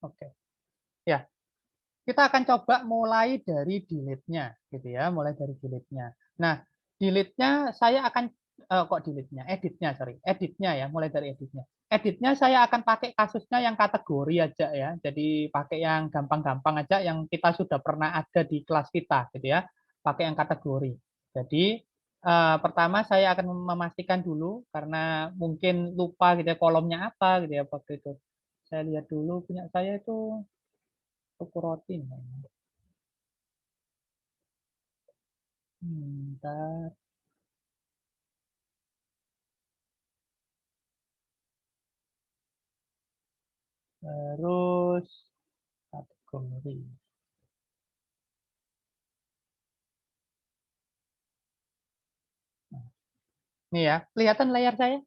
Oke. Ya, kita akan coba mulai dari delete-nya gitu ya, mulai dari delete-nya. Nah, delete-nya saya akan kok delete-nya, edit-nya, sorry, edit-nya ya, mulai dari edit-nya. Edit-nya saya akan pakai kasusnya yang kategori aja ya. Jadi pakai yang gampang-gampang aja yang kita sudah pernah ada di kelas kita gitu ya. Pakai yang kategori. Jadi pertama saya akan memastikan dulu karena mungkin lupa gitu ya kolomnya apa gitu ya waktu itu. Saya lihat dulu punya saya itu toko roti. Bentar. Terus kategori. Nah, ini ya, kelihatan layar saya?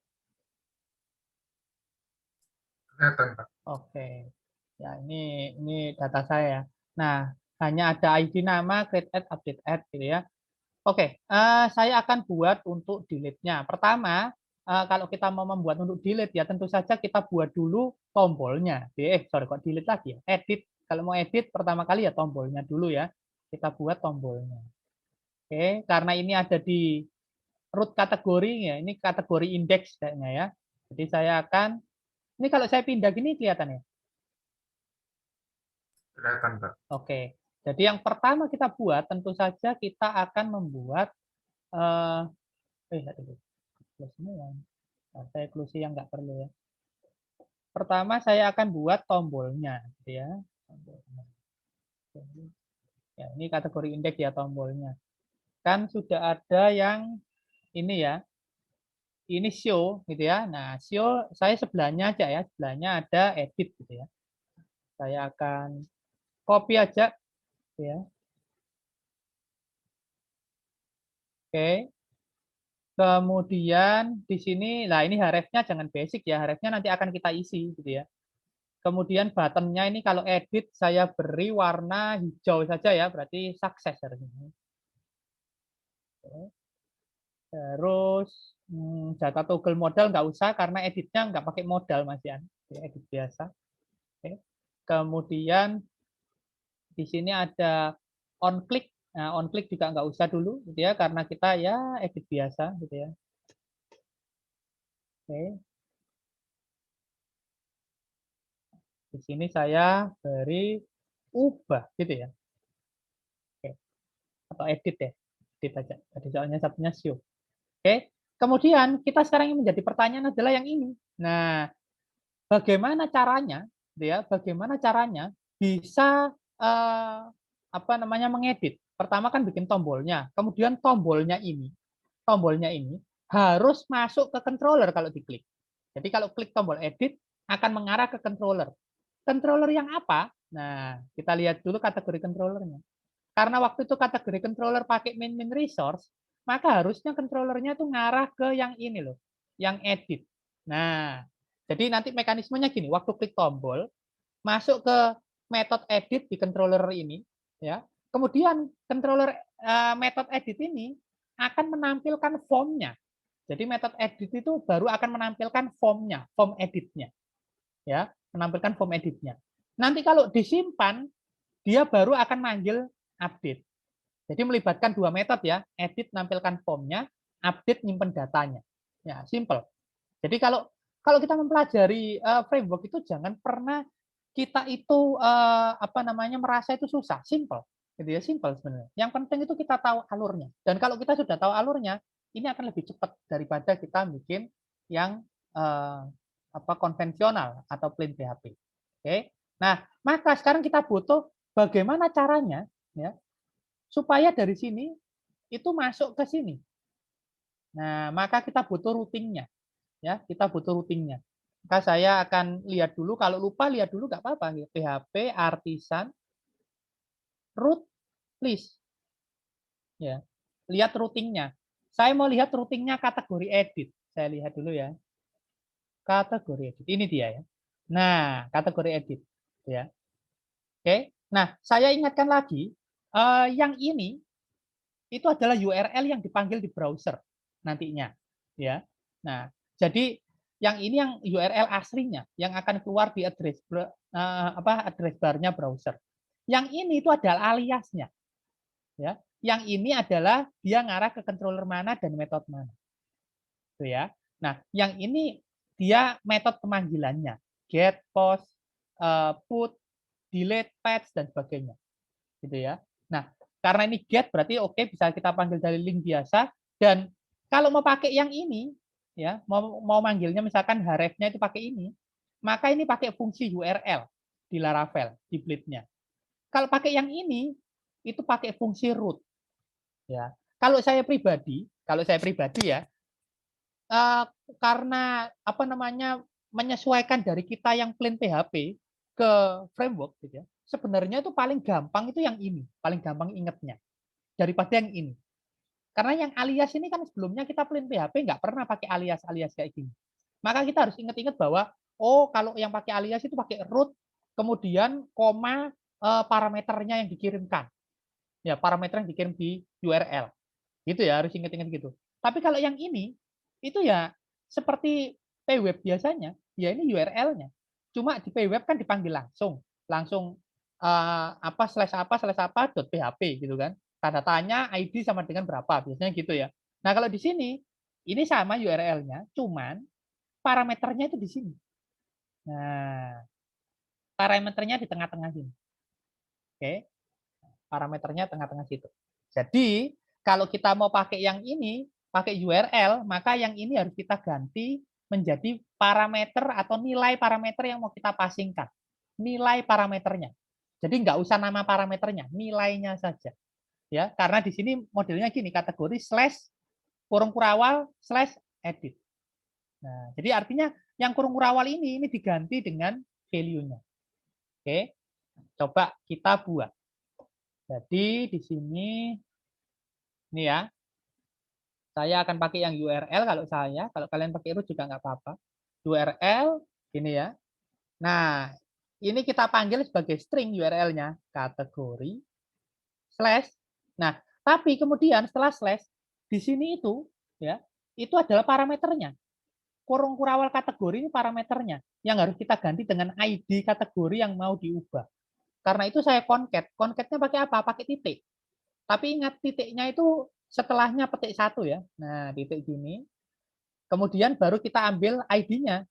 Kelihatan, Pak. Oke. Ya, ini data saya. Nah, hanya ada ID nama, create add, update add gitu ya. Oke, saya akan buat untuk delete-nya. Pertama, kalau kita mau membuat untuk delete ya tentu saja kita buat dulu tombolnya. Sorry kok delete lagi ya. Edit. Kalau mau edit pertama kali ya tombolnya dulu ya. Kita buat tombolnya. Oke, karena ini ada di root kategori ya. Ini kategori indeks kayaknya ya. Jadi saya akan ini kalau saya pindah gini kelihatan ya. Kelihatan, Pak. Oke. Jadi yang pertama kita buat tentu saja kita akan membuat eh aduh, close semua. Nah, saya close yang nggak perlu ya. Pertama saya akan buat tombolnya gitu ya. Tombolnya. Ya, ini kategori indeks ya tombolnya. Kan sudah ada yang ini ya. Ini show gitu ya. Nah, show saya sebelahnya aja ya. Sebelahnya ada edit gitu ya. Saya akan copy aja gitu ya. Oke. Kemudian di sini, nah ini href-nya jangan basic ya, href-nya nanti akan kita isi gitu ya. Kemudian button-nya ini kalau edit saya beri warna hijau saja ya, berarti sukses harusnya. Terus data toggle modal nggak usah karena editnya nggak pakai modal Mas Yan, edit biasa. Oke. Kemudian di sini ada on click, nah on click juga nggak usah dulu gitu ya karena kita ya edit biasa gitu ya. Oke. Di sini saya beri ubah gitu ya. Oke. Atau edit ya. Edit aja. Tadi soalnya satunya show. Oke. Kemudian kita sekarang yang menjadi pertanyaan adalah yang ini. Nah, bagaimana caranya gitu ya? Bagaimana caranya bisa apa namanya mengedit? Pertama kan bikin tombolnya. Kemudian tombolnya ini harus masuk ke controller kalau diklik. Jadi kalau klik tombol edit akan mengarah ke controller. Controller yang apa? Nah, kita lihat dulu kategori controllernya. Karena waktu itu kategori controller pakai min resource, maka harusnya controllernya tuh ngarah ke yang ini loh, yang edit. Nah, jadi nanti mekanismenya gini, waktu klik tombol, masuk ke method edit di controller ini, ya. Kemudian controller method edit ini akan menampilkan formnya. Jadi method edit itu baru akan menampilkan formnya, form editnya, ya, menampilkan form editnya. Nanti kalau disimpan, dia baru akan manggil update. Jadi melibatkan dua metode ya, edit nampilkan formnya, update nyimpen datanya. Ya, simple. Jadi kalau kalau kita mempelajari framework itu jangan pernah kita itu apa namanya merasa itu susah, simple. Gitu ya, simple sebenarnya. Yang penting itu kita tahu alurnya. Dan kalau kita sudah tahu alurnya, ini akan lebih cepat daripada kita bikin yang apa konvensional atau plain PHP. Oke. Nah, maka sekarang kita butuh bagaimana caranya ya supaya dari sini itu masuk ke sini. Nah, maka kita butuh routingnya, ya, kita butuh routingnya. Maka saya akan lihat dulu, kalau lupa lihat dulu nggak apa-apa, gitu. PHP artisan root list, ya. Lihat routingnya. Saya mau lihat routingnya kategori edit. Saya lihat dulu ya. Kategori edit. Ini dia ya. Nah, kategori edit, ya. Oke. Nah, saya ingatkan lagi, yang ini itu adalah URL yang dipanggil di browser nantinya, ya. Nah, jadi yang ini yang URL aslinya yang akan keluar di address address barnya browser. Yang ini itu adalah aliasnya, ya. Yang ini adalah dia ngarah ke controller mana dan metode mana, itu ya. Nah, yang ini dia metode pemanggilannya, get, post, put, delete, patch dan sebagainya, gitu ya. Nah, karena ini get berarti oke bisa kita panggil dari link biasa, dan kalau mau pakai yang ini, ya mau manggilnya misalkan href-nya itu pakai ini, maka ini pakai fungsi URL di Laravel, di Blade-nya. Kalau pakai yang ini, itu pakai fungsi root. Ya, kalau saya pribadi ya, karena apa namanya menyesuaikan dari kita yang plain PHP ke framework, gitu ya. Sebenarnya itu paling gampang itu yang ini, paling gampang ingetnya daripada yang ini. Karena yang alias ini kan sebelumnya kita plain PHP nggak pernah pakai alias-alias kayak gini. Maka kita harus ingat-ingat bahwa oh kalau yang pakai alias itu pakai root, kemudian koma parameternya yang dikirimkan. Ya, parameter yang dikirim di URL. Gitu ya, harus ingat-ingat gitu. Tapi kalau yang ini itu ya seperti pweb biasanya, ya ini URL-nya. Cuma di pweb kan dipanggil langsung, php gitu kan. Tanda tanya ID sama dengan berapa, biasanya gitu ya. Nah, kalau di sini ini sama URL-nya, cuman parameternya itu di sini. Nah, parameternya di tengah-tengah sini. Oke, parameternya tengah-tengah situ. Jadi, kalau kita mau pakai yang ini, pakai URL, maka yang ini harus kita ganti menjadi parameter atau nilai parameter yang mau kita passingkan. Nilai parameternya. Jadi nggak usah nama parameternya, nilainya saja. Ya, karena di sini modelnya gini, kategori slash kurung kurawal slash edit. Nah, jadi artinya yang kurung kurawal ini diganti dengan value-nya. Oke, coba kita buat. Jadi di sini ini ya, saya akan pakai yang URL kalau kalian pakai root juga nggak apa-apa. URL ini ya. Nah, ini kita panggil sebagai string URL-nya, kategori slash. Nah, tapi kemudian setelah slash di sini itu ya, itu adalah parameternya. Kurung kurawal kategori ini parameternya yang harus kita ganti dengan ID kategori yang mau diubah. Karena itu saya concat. Concatnya pakai apa? Pakai titik. Tapi ingat titiknya itu setelahnya petik satu ya. Nah, titik gini. Kemudian baru kita ambil ID-nya.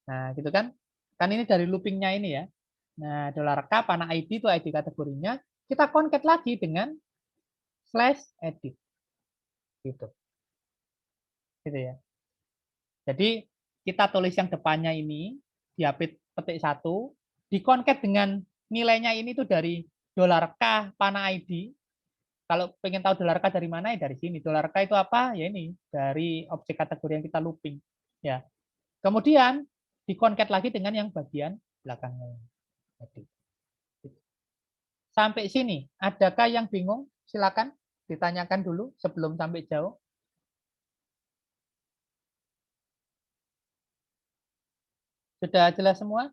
Nah, gitu kan. Kan ini dari looping-nya ini ya. Nah, $k panah ID itu ID kategorinya. Kita concat lagi dengan slash edit. Gitu. Gitu ya. Jadi kita tulis yang depannya ini, diapit petik satu, dikoncat dengan nilainya ini tuh dari $k panah ID. Kalau pengen tahu $k dari mana ya dari sini. $k itu apa? Ya ini dari objek kategori yang kita looping. Ya. Kemudian dikoncat lagi dengan yang bagian belakangnya. Sampai sini, adakah yang bingung? Silakan ditanyakan dulu sebelum sampai jauh. Sudah jelas semua?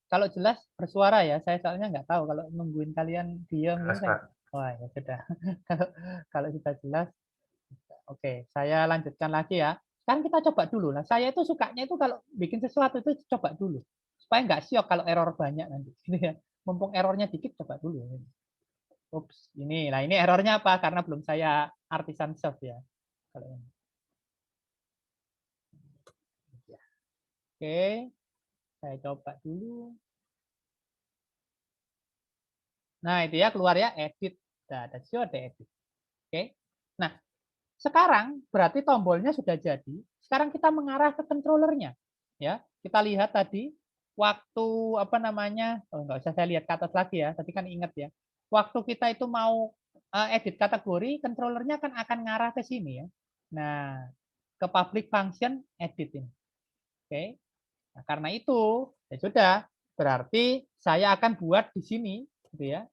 Kalau jelas bersuara ya. Saya soalnya nggak tahu kalau nungguin kalian diam Jelas, gitu saya. Pak. Wah, ya sudah. Kalau kalau sudah jelas, oke, saya lanjutkan lagi ya. Sekarang kita coba dulu lah. Saya itu sukanya itu kalau bikin sesuatu itu coba dulu. Supaya nggak syok kalau error banyak nanti. Gitu ya. Mumpung errornya dikit, coba dulu. Ups, ini. Nah, ini errornya apa? Karena belum saya artisan soft ya. Kalau ini. Oke, saya coba dulu. Nah, itu ya keluar ya edit. Nah, ada show ada edit. Oke. Nah, sekarang berarti tombolnya sudah jadi. Sekarang kita mengarah ke controllernya. Ya, kita lihat tadi waktu apa namanya? Oh, nggak usah saya lihat ke atas lagi ya. Tadi kan ingat ya. Waktu kita itu mau edit kategori, controllernya kan akan ngarah ke sini ya. Nah, ke public function edit ini. Oke. Nah, karena itu ya sudah, berarti saya akan buat di sini gitu ya.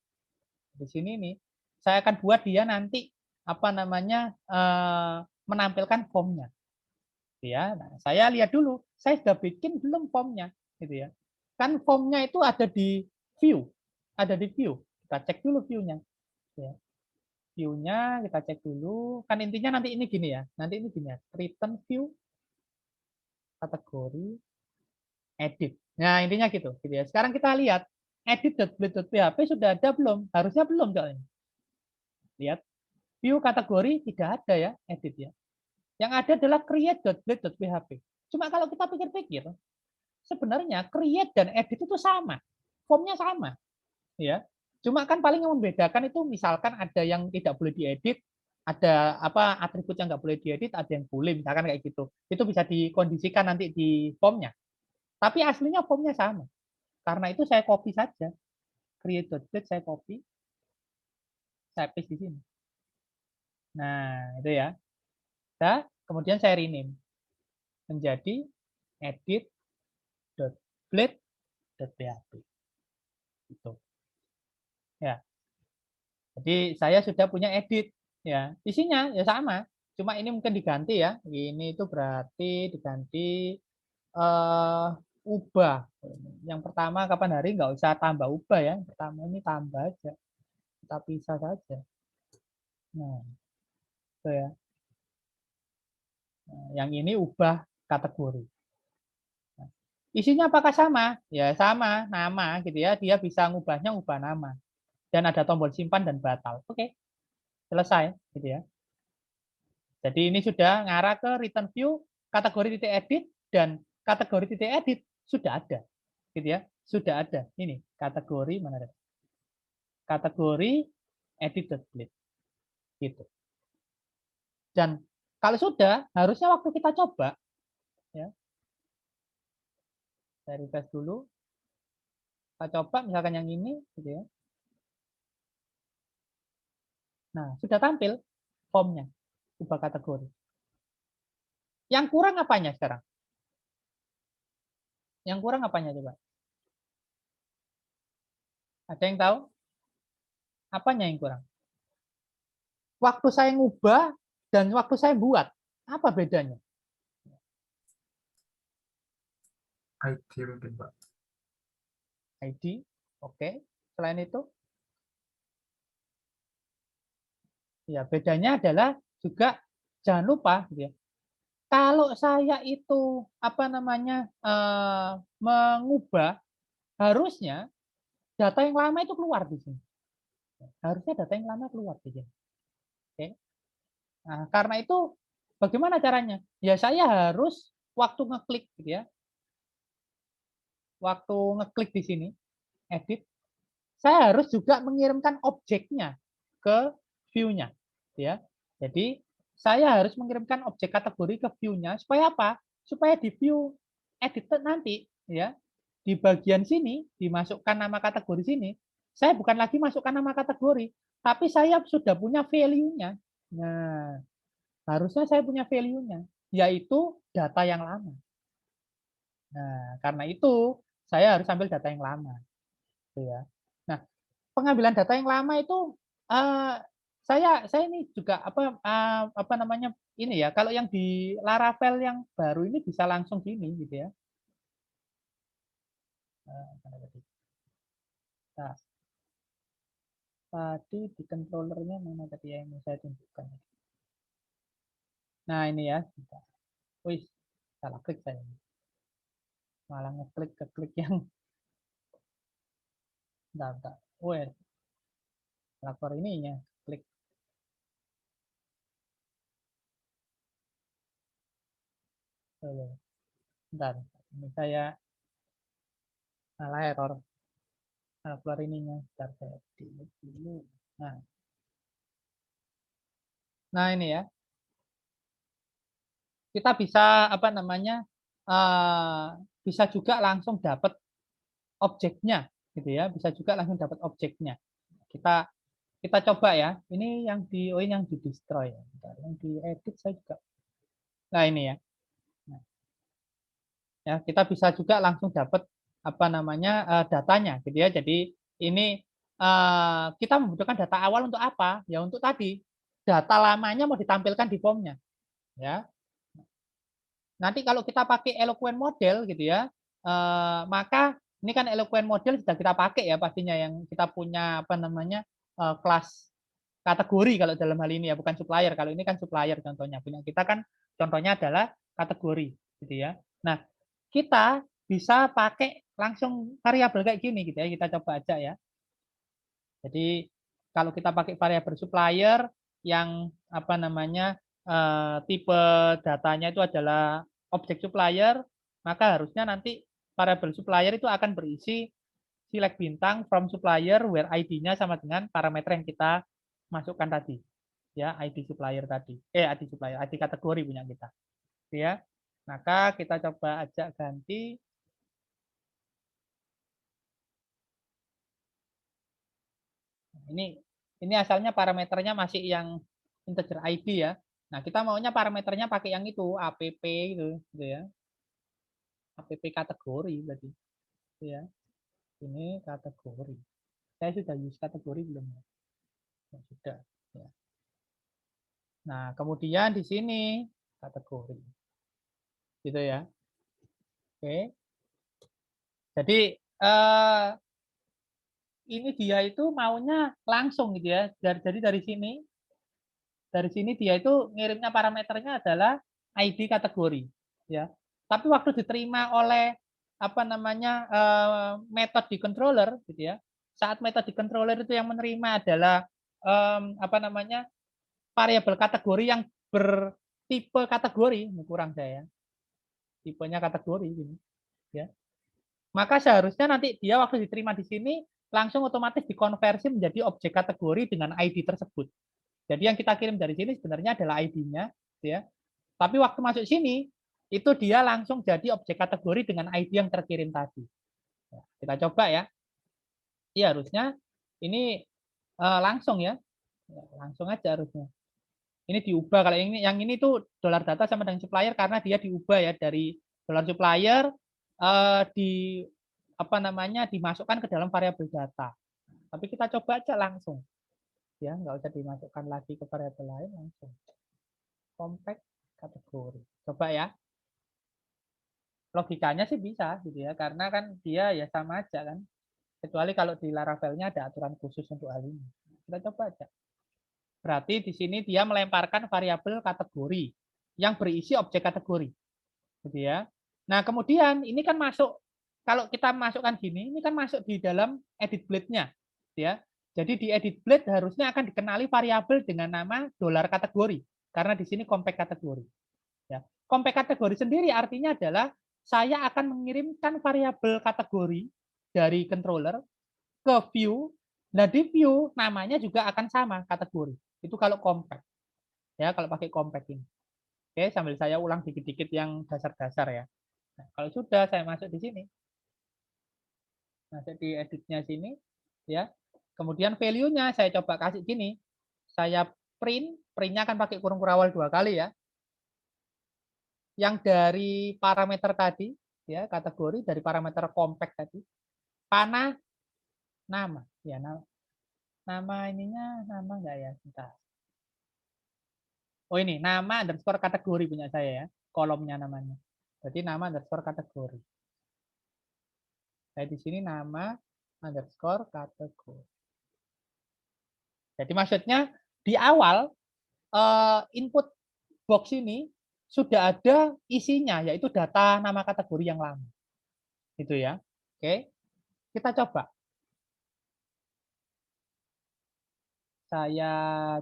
Di sini nih saya akan buat dia nanti apa namanya menampilkan formnya gitu ya. Nah, saya lihat dulu saya sudah bikin belum formnya gitu ya. Kan formnya itu ada di view, kita cek dulu view-nya ya. View-nya kita cek dulu, kan intinya nanti ini gini ya, nanti ini gini ya, return view kategori edit. Nah, intinya gitu ya. Sekarang kita lihat edit.blade.php sudah ada belum? Harusnya belum soalnya. Lihat, view kategori tidak ada ya, edit ya. Yang ada adalah create.blade.php. Cuma kalau kita pikir-pikir, sebenarnya create dan edit itu sama. Formnya sama, ya. Cuma kan paling yang membedakan itu misalkan ada yang tidak boleh diedit, ada apa atribut yang nggak boleh diedit, ada yang boleh, misalkan kayak gitu. Itu bisa dikondisikan nanti di formnya. Tapi aslinya formnya sama. Karena itu saya copy saja. Create.blade saya copy, saya paste di sini. Nah, itu ya. Nah, kemudian saya rename menjadi edit.blade.php. Itu. Ya. Jadi saya sudah punya edit ya. Isinya ya sama. Cuma ini mungkin diganti ya. Ini itu berarti diganti ubah. Yang pertama kapan hari nggak usah tambah ubah ya. Yang pertama ini tambah aja. Kita pisah saja. Nah, itu ya. Nah, yang ini ubah kategori. Nah, isinya apakah sama? Ya sama, nama gitu ya. Dia bisa ngubahnya ubah nama. Dan ada tombol simpan dan batal. Oke, selesai gitu ya. Jadi ini sudah ngarah ke return view, kategori titik edit, dan kategori titik edit sudah ada. Gitu ya, sudah ada. Ini kategori mana ada? Kategori edit.blade. Gitu. Dan kalau sudah, harusnya waktu kita coba, ya, saya refresh dulu. Kita coba misalkan yang ini, gitu ya. Nah, sudah tampil formnya, ubah kategori. Yang kurang apanya sekarang? Yang kurang apanya coba? Ada yang tahu? Apanya yang kurang? Waktu saya ngubah dan waktu saya buat, apa bedanya? IT mungkin, Pak. ID, oke. Selain itu, ya bedanya adalah juga jangan lupa, gitu ya. Kalau saya itu apa namanya mengubah, harusnya data yang lama itu keluar di sini. Harusnya data yang lama keluar di sini. Oke. Nah, karena itu bagaimana caranya? Ya saya harus waktu ngeklik, gitu ya. Waktu ngeklik di sini, edit, saya harus juga mengirimkan objeknya ke view-nya, ya. Jadi saya harus mengirimkan objek kategori ke view-nya supaya apa? Supaya di view editor nanti, ya, di bagian sini dimasukkan nama kategori sini, saya bukan lagi masukkan nama kategori, tapi saya sudah punya value-nya. Nah, harusnya saya punya value-nya, yaitu data yang lama. Nah, karena itu saya harus ambil data yang lama, gitu ya. Nah, pengambilan data yang lama itu saya ini juga apa namanya ini ya kalau yang di Laravel yang baru ini bisa langsung gini gitu ya. Nah, tadi di controllernya mana tadi yang mau saya tunjukkan? Nah ini ya, wih salah klik saya, malah ngeklik ke klik yang data. Wah, lapor ininya klik. Bentar, ini saya salah error. Nah, keluar ininya, bentar saya delete dulu. Nah, nah ini ya, kita bisa apa namanya bisa juga langsung dapat objeknya gitu ya, bisa juga langsung dapat objeknya. Kita kita coba ya, ini yang di ini yang di destroy ya, bentar, yang di edit saya juga. Nah ini ya, nah, ya kita bisa juga langsung dapat apa namanya datanya gitu ya. Jadi ini kita membutuhkan data awal untuk apa? Ya untuk tadi data lamanya mau ditampilkan di formnya ya. Nanti kalau kita pakai Eloquent model gitu ya, maka ini kan Eloquent model sudah kita pakai ya pastinya yang kita punya apa namanya kelas kategori kalau dalam hal ini ya bukan supplier. Kalau ini kan supplier contohnya punya kita kan contohnya adalah kategori gitu ya. Nah kita bisa pakai langsung variabel kayak gini gitu ya. Kita coba aja ya. Jadi kalau kita pakai variabel supplier yang apa namanya tipe datanya itu adalah objek supplier, maka harusnya nanti variabel supplier itu akan berisi select bintang from supplier where ID-nya sama dengan parameter yang kita masukkan tadi. Ya, ID supplier tadi. ID supplier, ID kategori punya kita. Ya. Maka kita coba ajak ganti. Ini asalnya parameternya masih yang integer ID ya. Nah, kita maunya parameternya pakai yang itu, app gitu ya. App kategori berarti. Gitu ya. Ini kategori. Saya sudah use kategori belum? Ya, sudah. Ya. Nah, kemudian di sini kategori. Gitu ya. Oke. Jadi ini dia itu maunya langsung gitu ya. Jadi dari sini dia itu ngirimnya parameternya adalah ID kategori ya. Tapi waktu diterima oleh apa namanya metode di controller gitu ya. Saat metode di controller itu yang menerima adalah apa namanya variabel kategori yang bertipe kategori, ini kurang saya. Tipenya kategori ini ya. Maka seharusnya nanti dia waktu diterima di sini langsung otomatis dikonversi menjadi objek kategori dengan ID tersebut. Jadi yang kita kirim dari sini sebenarnya adalah ID-nya, ya. Tapi waktu masuk sini itu dia langsung jadi objek kategori dengan ID yang terkirim tadi. Kita coba ya. Iya harusnya ini langsung ya, langsung aja harusnya. Ini diubah kalau yang ini tuh dolar data sama dengan supplier karena dia diubah ya dari dolar supplier di apa namanya dimasukkan ke dalam variabel data. Tapi kita coba aja langsung, ya nggak usah dimasukkan lagi ke variabel lain langsung. Compact kategori. Coba ya. Logikanya sih bisa gitu ya, karena kan dia ya sama aja kan. Kecuali kalau di Laravel-nya ada aturan khusus untuk hal ini. Kita coba aja. Berarti di sini dia melemparkan variabel kategori yang berisi objek kategori. Gitu ya. Nah, kemudian ini kan masuk kalau kita masukkan gini, ini kan masuk di dalam edit blade-nya, ya. Jadi di edit blade harusnya akan dikenali variabel dengan nama dolar kategori karena di sini compact kategori. Ya. Compact kategori sendiri artinya adalah saya akan mengirimkan variabel kategori dari controller ke view. Nah, di view namanya juga akan sama kategori. Itu kalau compact. Ya, kalau pakai compact ini. Oke, sambil saya ulang dikit-dikit yang dasar-dasar ya. Nah, kalau sudah saya masuk di sini. Masuk di editnya sini ya. Kemudian value-nya saya coba kasih gini. Saya print-nya akan pakai kurung kurawal 2 kali ya. Yang dari parameter tadi ya, kategori dari parameter compact tadi. Panah nama ya, nama ininya nama enggak ya? Bentar. Oh ini nama underscore kategori punya saya ya, kolomnya namanya. Jadi nama underscore kategori. Saya di sini nama underscore kategori. Jadi maksudnya di awal input box ini sudah ada isinya, yaitu data nama kategori yang lama. Itu ya. Oke, kita coba. Saya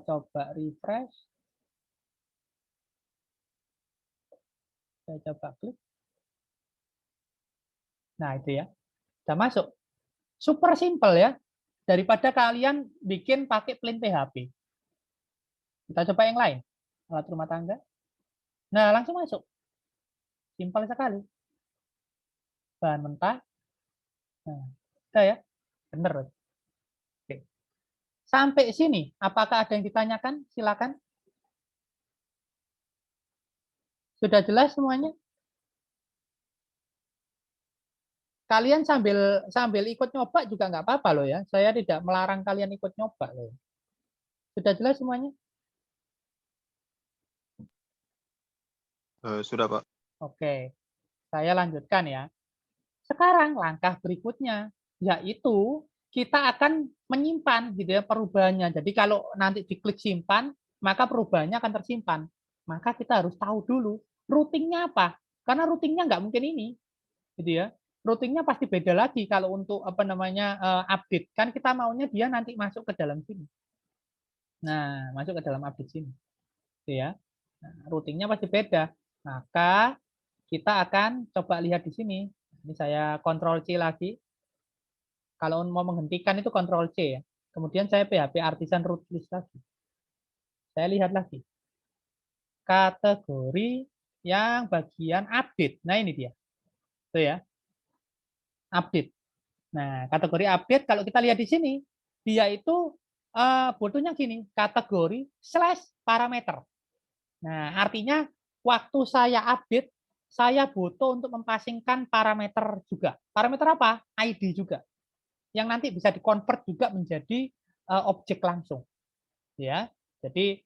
coba refresh. Saya coba klik. Nah, itu ya. Sudah masuk. Super simple ya. Daripada kalian bikin pakai plain PHP. Kita coba yang lain. Alat rumah tangga. Nah, langsung masuk. Simpel sekali. Bahan mentah. Nah, sudah ya. Benar. Oke. Sampai sini, apakah ada yang ditanyakan? Silakan. Sudah jelas semuanya? Kalian sambil ikut nyoba juga nggak apa-apa loh ya. Saya tidak melarang kalian ikut nyoba loh. Sudah jelas semuanya? Sudah, Pak. Oke, saya lanjutkan ya. Sekarang langkah berikutnya yaitu kita akan menyimpan gitu ya perubahannya. Jadi kalau nanti diklik simpan, maka perubahannya akan tersimpan. Maka kita harus tahu dulu routingnya apa. Karena routingnya nggak mungkin ini. gitu ya. Routingnya pasti beda lagi kalau untuk apa namanya update. Kan kita maunya dia nanti masuk ke dalam sini. Nah, masuk ke dalam update sini, gitu ya. Nah, routingnya pasti beda. Maka kita akan coba lihat di sini. Ini saya Ctrl C lagi. Kalau mau menghentikan itu Ctrl C ya. Kemudian saya PHP artisan root list lagi. Saya lihat lagi. Kategori yang bagian update. Nah, ini dia. Tuh ya. Update. Nah, kategori update kalau kita lihat di sini, dia itu butuhnya gini, kategori slash parameter. Nah, artinya waktu saya update, saya butuh untuk mempasingkan parameter juga. Parameter apa? ID juga. Yang nanti bisa dikonvert juga menjadi objek langsung. Ya. Jadi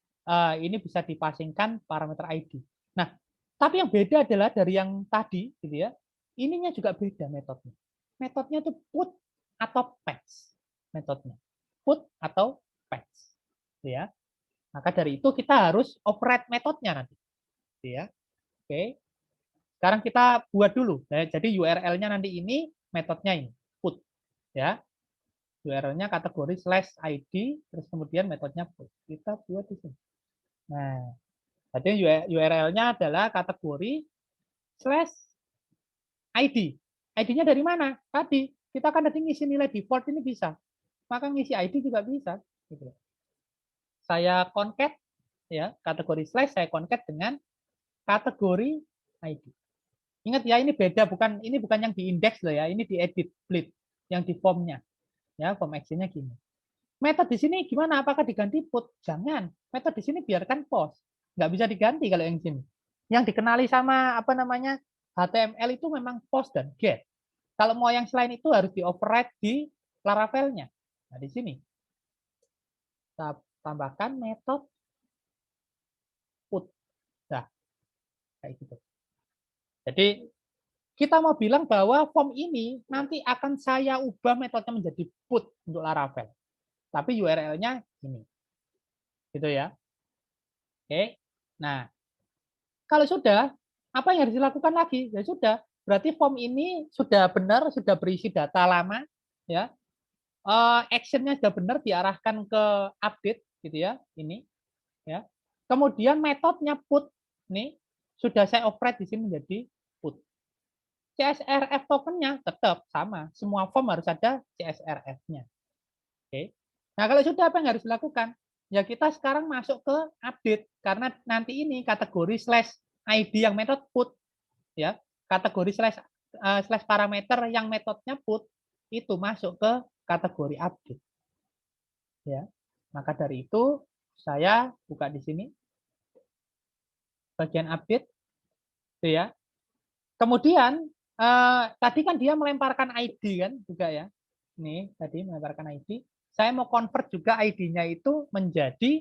ini bisa dipasingkan parameter ID. Nah, tapi yang beda adalah dari yang tadi gitu ya. Ininya juga beda metodenya. Metodenya itu put atau patch metodenya. Put atau patch. Ya. Maka dari itu kita harus operate metodenya nanti. Ya. Oke. Sekarang kita buat dulu. Jadi URL-nya nanti ini, metodenya ini, put. Ya. URL-nya kategori /id, terus kemudian metodenya put. Kita buat di sini. Nah, jadi URL-nya adalah kategori /id. ID-nya dari mana? Tadi kita kan tadi ngisi nilai default ini bisa. Maka ngisi ID juga bisa. Gitu. Saya concat ya, kategori slash saya concat dengan kategori ID. Ingat ya, ini beda, ini bukan yang diindeks loh ya, ini diedit split yang di formnya. Ya, form action-nya gini. Metode di sini gimana? Apakah diganti put? Jangan. Metode di sini biarkan post. Nggak bisa diganti kalau yang sini. Yang dikenali sama apa namanya HTML itu memang post dan get. Kalau mau yang selain itu harus di-override di Laravel-nya. Nah, di sini. Kita tambahkan metode put. Nah, kayak gitu. Jadi kita mau bilang bahwa form ini nanti akan saya ubah metodenya menjadi put untuk Laravel. Tapi URL-nya ini. Gitu ya. Oke. Nah, kalau sudah, apa yang harus dilakukan lagi? Ya sudah, berarti form ini sudah benar, sudah berisi data lama, ya. Action-nya sudah benar diarahkan ke update, gitu ya. Ini, ya. Kemudian metodenya put, nih sudah saya operate di sini menjadi put. CSRF tokennya tetap sama, semua form harus ada CSRF-nya. Oke. Nah, kalau sudah apa yang harus dilakukan? Ya kita sekarang masuk ke update karena nanti ini kategori /id yang metode put ya, kategori slash parameter yang metodenya put itu masuk ke kategori update. Ya. Maka dari itu saya buka di sini bagian update itu ya. Kemudian tadi kan dia melemparkan ID kan juga ya. Nih, tadi melemparkan ID. Saya mau convert juga ID-nya itu menjadi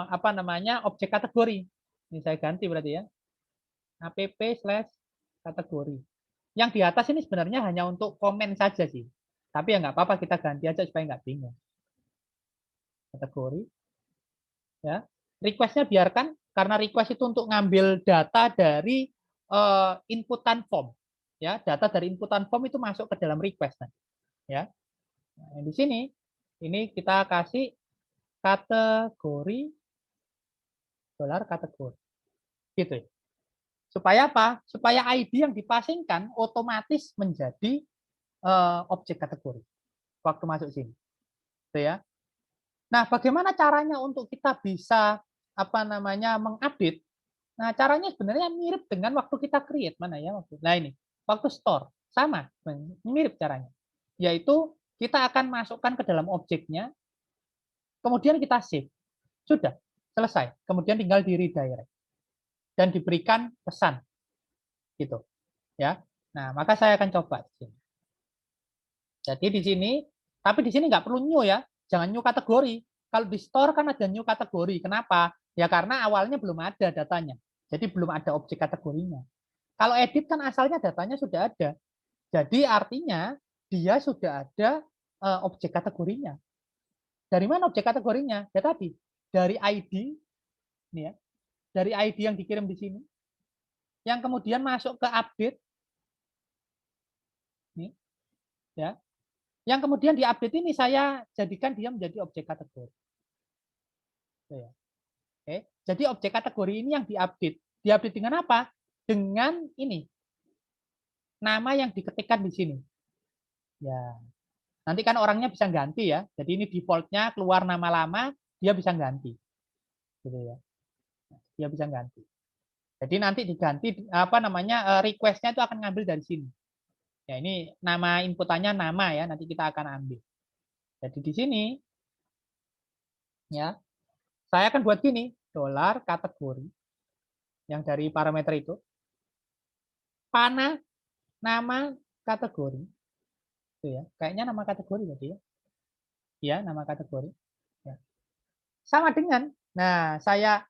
apa namanya objek kategori. Ini saya ganti berarti ya. app/kategori. Yang di atas ini sebenarnya hanya untuk komen saja sih. Tapi ya nggak apa-apa, kita ganti aja supaya nggak bingung. Kategori. Ya. Request-nya biarkan, karena request itu untuk ngambil data dari inputan form. Ya, data dari inputan form itu masuk ke dalam request. Ya. Nah, di sini, ini kita kasih kategori $kategori. Gitu ya. Supaya apa? Supaya ID yang dipasingkan otomatis menjadi objek kategori waktu masuk sini. Gitu ya. Nah, bagaimana caranya untuk kita bisa apa namanya mengupdate? Nah, caranya sebenarnya mirip dengan waktu kita create mana ya waktu. Nah, ini waktu store sama, mirip caranya. Yaitu kita akan masukkan ke dalam objeknya, kemudian kita save. Sudah, selesai. Kemudian tinggal di redirect dan diberikan pesan. Gitu. Ya. Nah, maka saya akan coba di sini. Jadi di sini, tapi di sini nggak perlu new ya, jangan new kategori. Kalau di store kan ada new kategori. Kenapa? Ya karena awalnya belum ada datanya. Jadi belum ada objek kategorinya. Kalau edit kan asalnya datanya sudah ada. Jadi artinya dia sudah ada objek kategorinya. Dari mana objek kategorinya? Ya tadi, dari ID, nih ya, dari ID yang dikirim di sini, yang kemudian masuk ke update, Ini, ya. Yang kemudian diupdate ini saya jadikan dia menjadi objek kategori. Ya. Oke. Jadi objek kategori ini yang diupdate. Diupdate dengan apa? Dengan ini. Nama yang diketikkan di sini. Ya. Nanti kan orangnya bisa ganti ya. Jadi ini defaultnya keluar nama lama, dia bisa ganti. Gitu ya. Dia bisa ganti. Jadi nanti diganti apa namanya request-nya itu akan ngambil dari sini. Ya ini nama inputannya nama ya, nanti kita akan ambil. Jadi di sini ya, saya akan buat gini, dolar kategori yang dari parameter itu. Panah nama kategori. Itu ya. Kayaknya nama kategori berarti ya. Ya, nama kategori. Ya. Sama dengan saya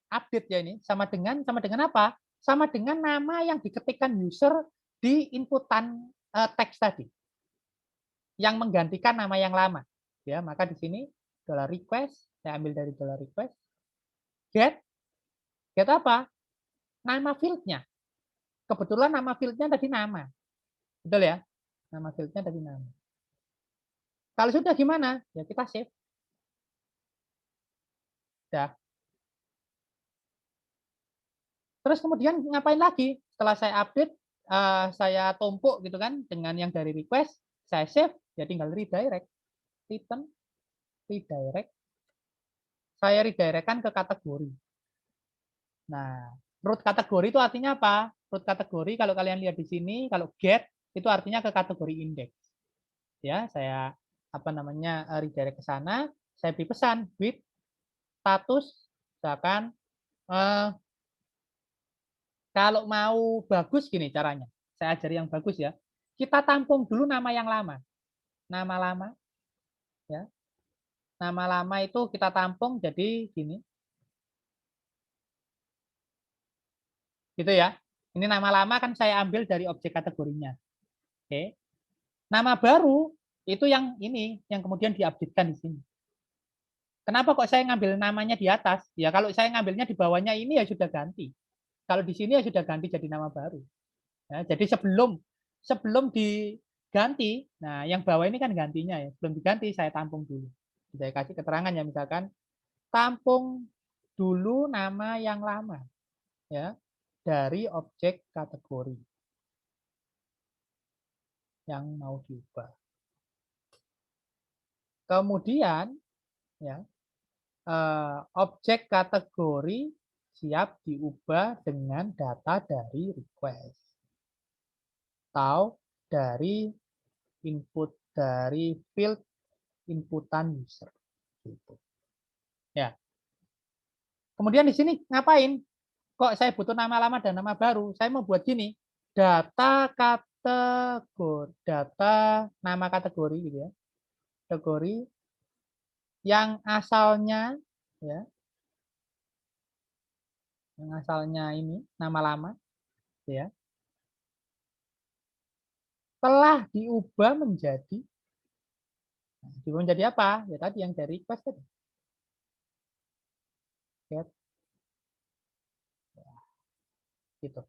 update ya ini sama dengan apa? Sama dengan nama yang diketikkan user di inputan teks tadi. Yang menggantikan nama yang lama. Ya, maka di sini $request, saya ambil dari $request. Get apa? Nama fieldnya. Kebetulan nama fieldnya tadi nama. Betul ya? Nama fieldnya tadi nama. Kalau sudah gimana? Ya kita save. Dah. Terus kemudian ngapain lagi? Setelah saya update, saya tumpuk gitu kan dengan yang dari request, saya save, ya tinggal redirect. Return, redirect. Saya redirectkan ke kategori. Nah, root kategori itu artinya apa? Root kategori kalau kalian lihat di sini, kalau get itu artinya ke kategori index. Ya, saya apa namanya redirect ke sana, saya beri pesan with status misalkan kalau mau bagus gini caranya. Saya ajari yang bagus ya. Kita tampung dulu nama yang lama. Nama lama ya. Nama lama itu kita tampung jadi gini. Gitu ya. Ini nama lama kan saya ambil dari objek kategorinya. Oke. Nama baru itu yang ini yang kemudian diupdatekan di sini. Kenapa kok saya ngambil namanya di atas? Ya kalau saya ngambilnya di bawahnya ini ya sudah ganti. Kalau di sini ya sudah ganti jadi nama baru. Ya, jadi sebelum diganti, nah yang bawah ini kan gantinya ya. Sebelum diganti saya tampung dulu. Saya kasih keterangan ya misalkan tampung dulu nama yang lama ya dari objek kategori yang mau diubah. Kemudian ya objek kategori siap diubah dengan data dari request atau dari input dari field inputan user gitu. Ya. Kemudian di sini ngapain? Kok saya butuh nama lama dan nama baru? Saya mau buat gini, data kategori, data nama kategori gitu ya. Kategori yang asalnya ya, yang asalnya ini nama lama ya. Telah diubah menjadi apa? Ya tadi yang dari request tadi. Ya, gitu.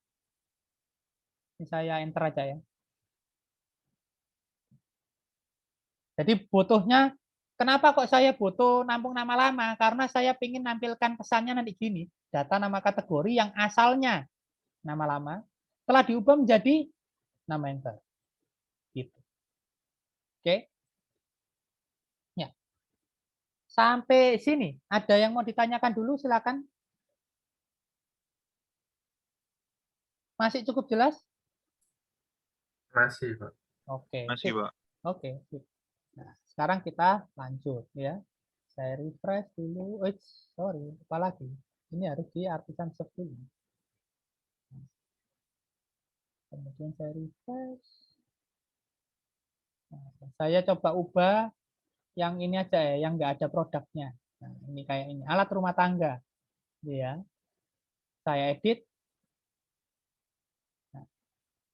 Ini saya enter aja ya. Jadi butuhnya, kenapa kok saya butuh nampung nama lama? Karena saya ingin nampilkan pesannya nanti gini, data nama kategori yang asalnya nama lama telah diubah menjadi nama yang baru. Gitu. Oke. Ya. Sampai sini, ada yang mau ditanyakan dulu, silakan. Masih cukup jelas? Masih, Pak. Oke, Masih, sip. Pak. Oke, sip. Nah, sekarang kita lanjut ya. Saya refresh dulu. Sorry, lupa lagi. Ini harus di artisan save dulu. Kemudian saya refresh. Nah, saya coba ubah yang ini aja ya, yang nggak ada produknya. Nah, ini kayak ini, alat rumah tangga. Ya. Saya edit. Nah,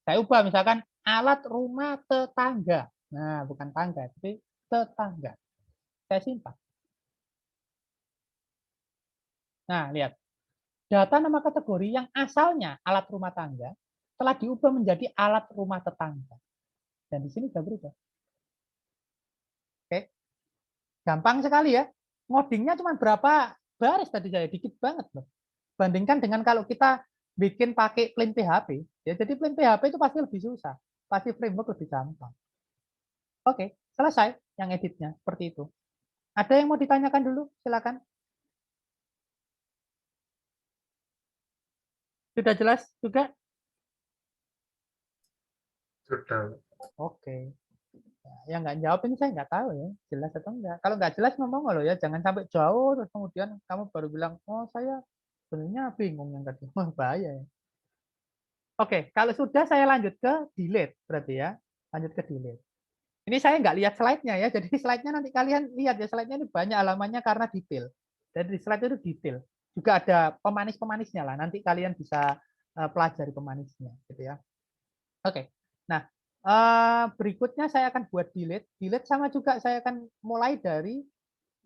saya ubah misalkan alat rumah tetangga. Nah, bukan tangga, tapi tetangga. Saya simpan. Nah, lihat. Data nama kategori yang asalnya alat rumah tangga telah diubah menjadi alat rumah tetangga. Dan di sini sudah berubah. Oke, gampang sekali ya. Ngodingnya cuma berapa baris tadi saya, dikit banget loh. Bandingkan dengan kalau kita bikin pakai plain PHP, ya jadi plain PHP itu pasti lebih susah, pasti framework lebih gampang. Oke, selesai yang editnya seperti itu. Ada yang mau ditanyakan dulu? Silakan. Sudah jelas juga? Sudah. Oke. Yang nggak jawab ini saya nggak tahu ya, jelas atau enggak. Kalau nggak jelas ngomong loh ya, jangan sampai jauh terus kemudian kamu baru bilang, oh saya sebenarnya bingung yang tadi. Wah, bahaya ya. Oke, kalau sudah saya lanjut ke delete berarti ya. Lanjut ke delete. Ini saya nggak lihat slide-nya ya, jadi slide-nya nanti kalian lihat ya, slide-nya ini banyak halamannya karena detail. Dan di slide itu detail. Juga ada pemanis-pemanisnya lah, nanti kalian bisa pelajari pemanisnya gitu ya. Oke. Nah, berikutnya saya akan buat delete. Delete sama juga saya akan mulai dari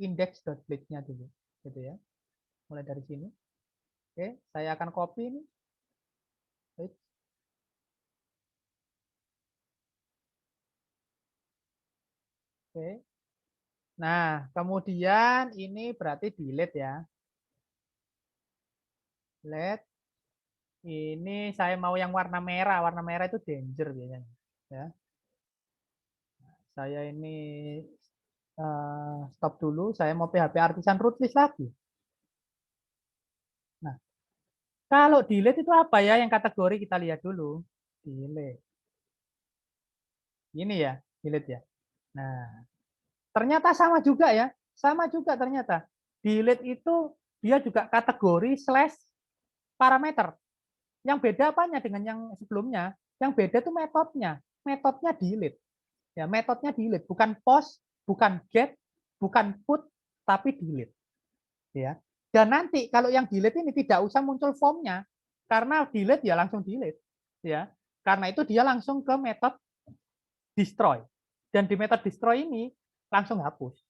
index.delete-nya dulu gitu ya. Mulai dari sini. Oke, saya akan copy ini. Oke. Nah, kemudian ini berarti delete ya. Delete. Ini saya mau yang warna merah. Warna merah itu danger biasanya. Ya. Saya ini stop dulu. Saya mau PHP Artisan root list lagi. Nah, kalau delete itu apa ya? Yang kategori kita lihat dulu. Delete. Ini ya, delete ya. Nah, ternyata sama juga ya. Sama juga ternyata. Delete itu dia juga kategori slash parameter. Yang beda apanya dengan yang sebelumnya? Yang beda itu metodenya. Metodenya delete. Ya, metodenya delete, bukan post, bukan get, bukan put, tapi delete. Ya. Dan nanti kalau yang delete ini tidak usah muncul formnya, karena delete ya langsung delete. Ya. Karena itu dia langsung ke metode destroy. Dan di metode destroy ini langsung hapus.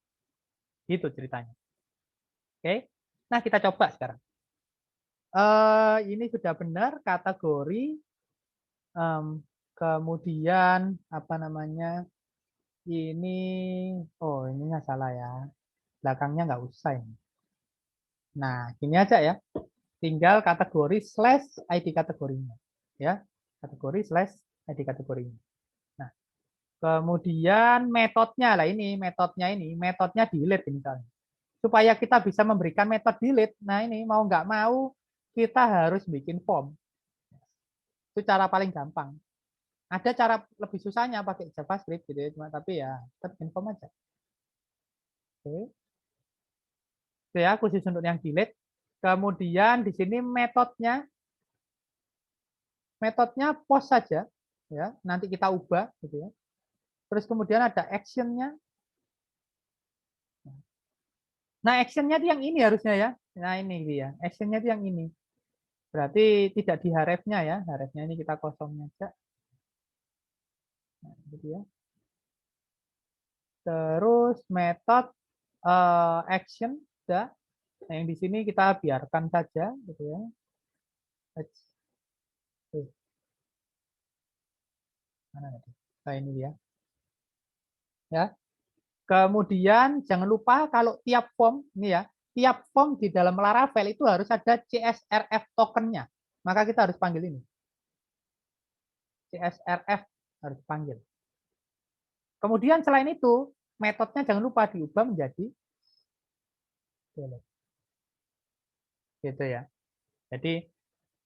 Gitu ceritanya. Oke. Nah, kita coba sekarang. Ini sudah benar kategori, kemudian apa namanya? Ini, oh ininya salah ya. Belakangnya nggak usah ini. Nah, gini aja ya. Tinggal kategori slash ID kategorinya. Ya, kategori slash ID kategorinya. Nah, kemudian metodenya lah ini, metodenya delete misalnya. Supaya kita bisa memberikan metode delete, nah ini mau nggak mau kita harus bikin form. Itu cara paling gampang. Ada cara lebih susahnya pakai JavaScript gitu ya, cuma tapi ya tetap bikin form aja. Oke. Oke ya, khusus untuk yang delete. Kemudian di sini metodenya post saja ya, nanti kita ubah gitu ya. Terus kemudian ada actionnya. Nah, actionnya itu yang ini harusnya ya. Nah, ini dia. Actionnya itu yang ini. Berarti tidak di href-nya ya. Href-nya ini kita kosongin aja. Nah, gitu ya. Terus metode action sudah. Nah, yang di sini kita biarkan saja gitu ya. Mana tadi? Nah, ini dia. Ya. Kemudian jangan lupa kalau tiap form ini ya, tiap form di dalam Laravel itu harus ada CSRF tokennya. Maka kita harus panggil ini. CSRF harus panggil. Kemudian selain itu, metodenya jangan lupa diubah menjadi delete. Gitu ya. Jadi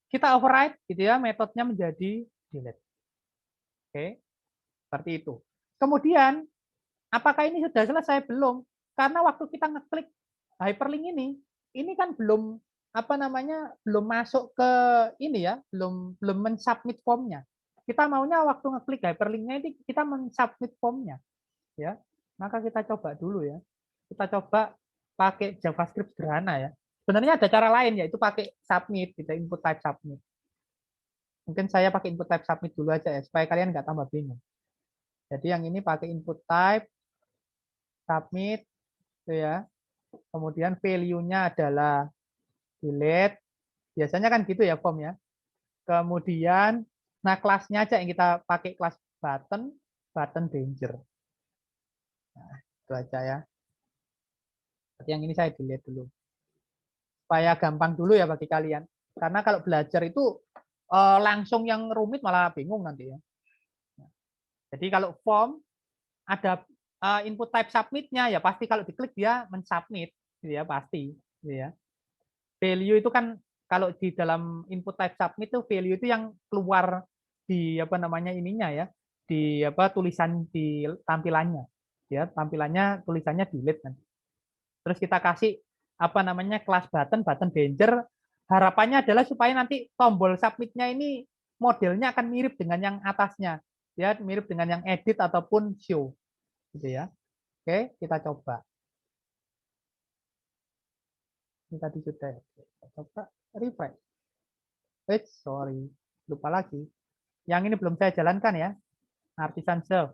kita override gitu ya, metodenya menjadi delete. Oke. Seperti itu. Kemudian apakah ini sudah selesai? Belum. Karena waktu kita ngeklik hyperlink ini kan belum apa namanya, belum masuk ke ini ya, belum mensubmit formnya. Kita maunya waktu ngeklik hyperlinknya ini kita mensubmit formnya, ya. Maka kita coba dulu ya. Kita coba pakai JavaScript sederhana ya. Sebenarnya ada cara lain yaitu pakai submit, kita input type submit. Mungkin saya pakai input type submit dulu aja ya supaya kalian nggak tambah bingung. Jadi yang ini pakai input type submit, gitu ya. Kemudian value-nya adalah delete. Biasanya kan gitu ya form ya. Kemudian Nah, kelasnya aja yang kita pakai kelas button danger. Nah, itu aja ya. Yang ini saya delete dulu. Supaya gampang dulu ya bagi kalian. Karena kalau belajar itu langsung yang rumit malah bingung nanti ya. Jadi kalau form ada input type submit-nya ya pasti kalau diklik dia mensubmit gitu ya pasti gitu ya. Value itu kan kalau di dalam input type submit itu value itu yang keluar di apa namanya ininya ya di apa tulisan di tampilannya ya tampilannya tulisannya delete nanti. Terus kita kasih apa namanya kelas button danger harapannya adalah supaya nanti tombol submit-nya ini modelnya akan mirip dengan yang atasnya ya mirip dengan yang edit ataupun show gitu ya. Oke, kita coba. Ini tadi sudah. Kita coba refresh. Sorry, lupa lagi. Yang ini belum saya jalankan ya. Artisan serve.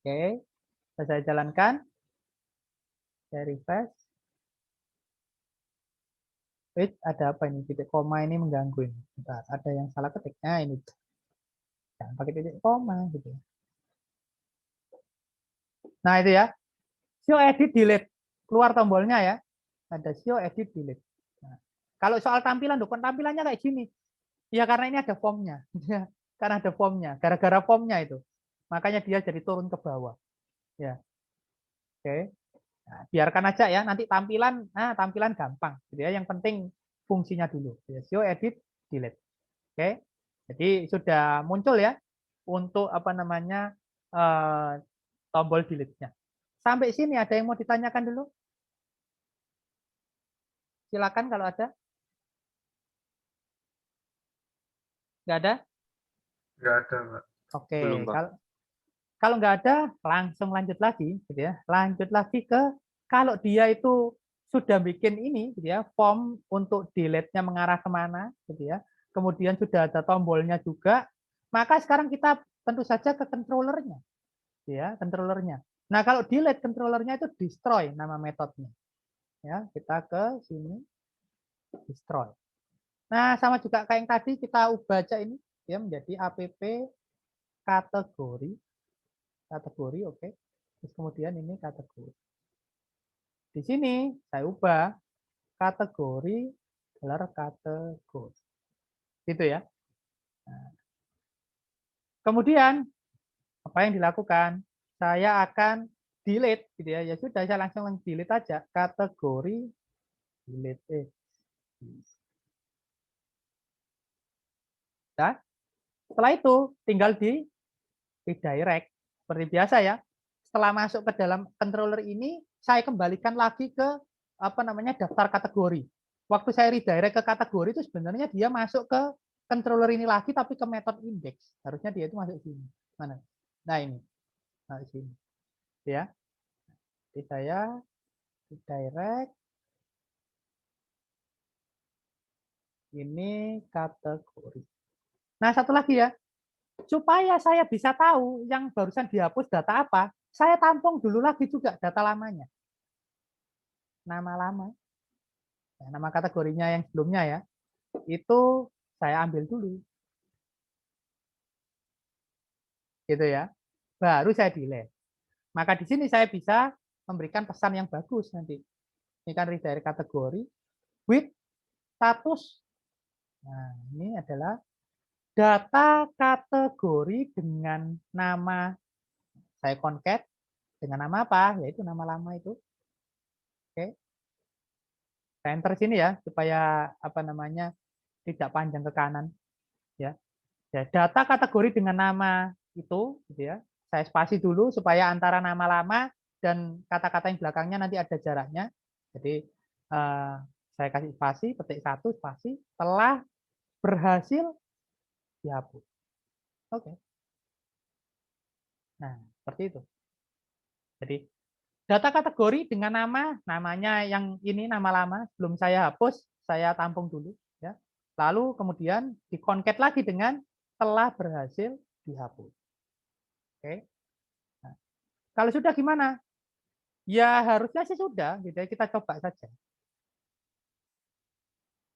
Oke, saya jalankan. Saya refresh. Ada apa ini? Titik koma ini mengganggu ini. Bentar, ada yang salah ketik. Nah, ini. Jangan pakai titik koma gitu. Nah, itu ya. Show edit delete. Keluar tombolnya ya. Ada show edit delete. Nah, kalau soal tampilan, tampilannya kayak gini. Ya karena ini ada formnya. Karena ada formnya. Gara-gara formnya itu. Makanya dia jadi turun ke bawah. Ya. Oke. Nah, biarkan aja ya. Nanti tampilan gampang. Gitu ya. Yang penting fungsinya dulu. Show edit delete. Oke. Jadi sudah muncul ya untuk apa namanya tombol delete-nya. Sampai sini ada yang mau ditanyakan dulu? Silakan kalau ada. Nggak ada? Nggak ada, Pak. Oke. Belum, Pak. Kalau nggak ada, langsung lanjut lagi, gitu ya. Lanjut lagi ke kalau dia itu sudah bikin ini, gitu ya, form untuk delete-nya mengarah kemana, gitu ya. Kemudian sudah ada tombolnya juga, maka sekarang kita tentu saja ke controllernya, gitu ya, controllernya. Nah, kalau delete controllernya itu destroy nama metodenya. Ya, kita ke sini, destroy. Nah, sama juga kayak yang tadi kita ubah aja ini, ya menjadi app kategori, oke. Terus kemudian ini kategori. Di sini saya ubah kategori gelar kategori. Gitu ya. Nah, kemudian apa yang dilakukan? Saya akan delete gitu ya. Ya sudah saya langsung delete aja kategori delete. Nah, setelah itu tinggal di redirect seperti biasa ya. Setelah masuk ke dalam controller ini, saya kembalikan lagi ke apa namanya daftar kategori. Waktu saya redirect ke kategori itu sebenarnya dia masuk ke controller ini lagi tapi ke metode index. Harusnya dia itu masuk sini. Mana? Nah, ini. Nah, sini. Ya. Jadi saya redirect ini kategori. Nah, satu lagi ya. Supaya saya bisa tahu yang barusan dihapus data apa, saya tampung dulu lagi juga data lamanya. Nama lama. Nah, nama kategorinya yang sebelumnya ya. Itu saya ambil dulu. Gitu ya. Baru saya delete. Maka di sini saya bisa memberikan pesan yang bagus nanti. Ini kan redirect kategori with status. Nah, ini adalah data kategori dengan nama saya concat dengan nama apa? Yaitu nama lama itu. Oke. Saya enter sini ya supaya apa namanya tidak panjang ke kanan ya. Ya, data kategori dengan nama itu gitu ya. Saya spasi dulu supaya antara nama lama dan kata-kata yang belakangnya nanti ada jaraknya. Jadi saya kasih spasi, petik 1 spasi, telah berhasil dihapus. Oke. Nah, seperti itu. Jadi data kategori dengan namanya yang ini nama lama, belum saya hapus, saya tampung dulu ya. Lalu kemudian dikoncat lagi dengan telah berhasil dihapus. Oke. Nah, kalau sudah gimana? Ya harusnya sih sudah, gitu ya. Kita coba saja.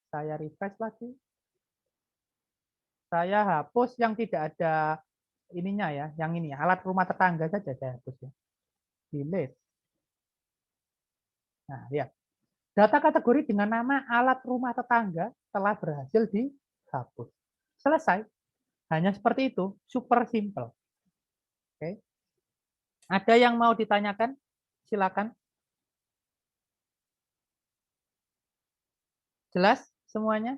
Saya refresh lagi. Saya hapus yang tidak ada ininya ya, yang ini alat rumah tetangga saja saya hapus ya. Delete. Nah, ya. Data kategori dengan nama alat rumah tetangga telah berhasil dihapus. Selesai. Hanya seperti itu, super simple. Oke. Ada yang mau ditanyakan? Silakan. Jelas semuanya?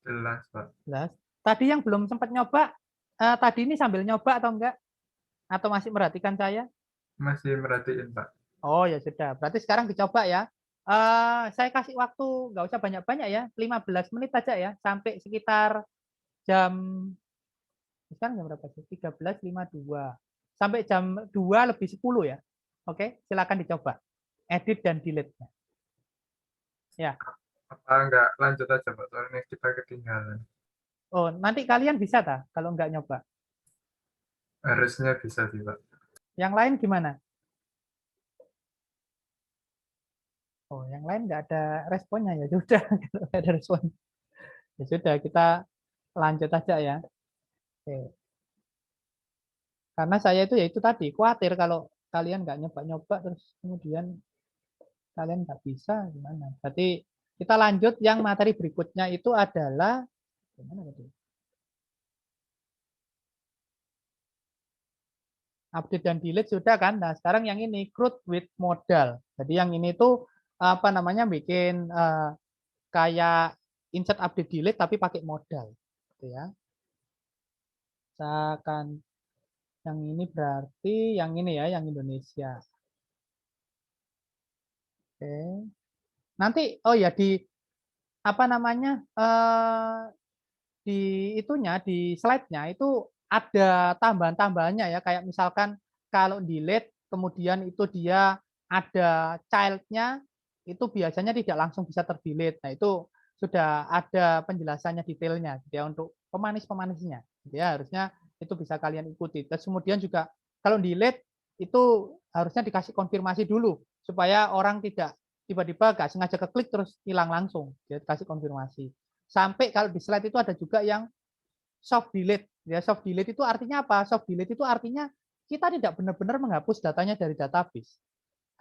Jelas, Pak. Jelas. Tadi yang belum sempat nyoba, tadi ini sambil nyoba atau enggak? Atau masih merhatikan saya? Masih merhatiin, Pak. Oh ya sudah, berarti sekarang dicoba ya. Saya kasih waktu nggak usah banyak-banyak ya, 15 menit aja ya, sampai sekitar jam sekarang jam berapa sih? 13.52. Sampai jam 2 lebih 10 ya. Oke, silakan dicoba. Edit dan delete-nya. Ya. Apa nggak lanjut aja, Pak? Soalnya kita ketinggalan. Oh, nanti kalian bisa tak kalau nggak nyoba? Harusnya bisa sih, Pak. Yang lain gimana? Oh, yang lain nggak ada responnya ya sudah, kalau nggak ada respon. Ya sudah, kita lanjut aja ya. Oke. Karena saya itu ya itu tadi khawatir kalau kalian nggak nyoba-nyoba terus kemudian kalian nggak bisa gimana. Berarti kita lanjut yang materi berikutnya itu adalah gimana tadi? Update dan delete sudah kan. Nah, sekarang yang ini CRUD with modal. Jadi yang ini tuh apa namanya bikin kayak insert update delete tapi pakai modal gitu ya. Misalkan yang ini berarti yang ini ya, yang Indonesia. Oke. Nanti oh ya di apa namanya di itunya di slide-nya itu ada tambahan-tambahannya ya kayak misalkan kalau delete kemudian itu dia ada child-nya itu biasanya tidak langsung bisa terdelete. Nah, itu sudah ada penjelasannya detailnya gitu ya untuk pemanis-pemanisnya. Gitu ya, harusnya itu bisa kalian ikuti. Terus kemudian juga kalau delete itu harusnya dikasih konfirmasi dulu supaya orang tidak tiba-tiba nggak sengaja keklik terus hilang langsung. Dia kasih konfirmasi. Sampai kalau di slide itu ada juga yang soft delete. Ya, soft delete itu artinya apa? Soft delete itu artinya kita tidak benar-benar menghapus datanya dari database.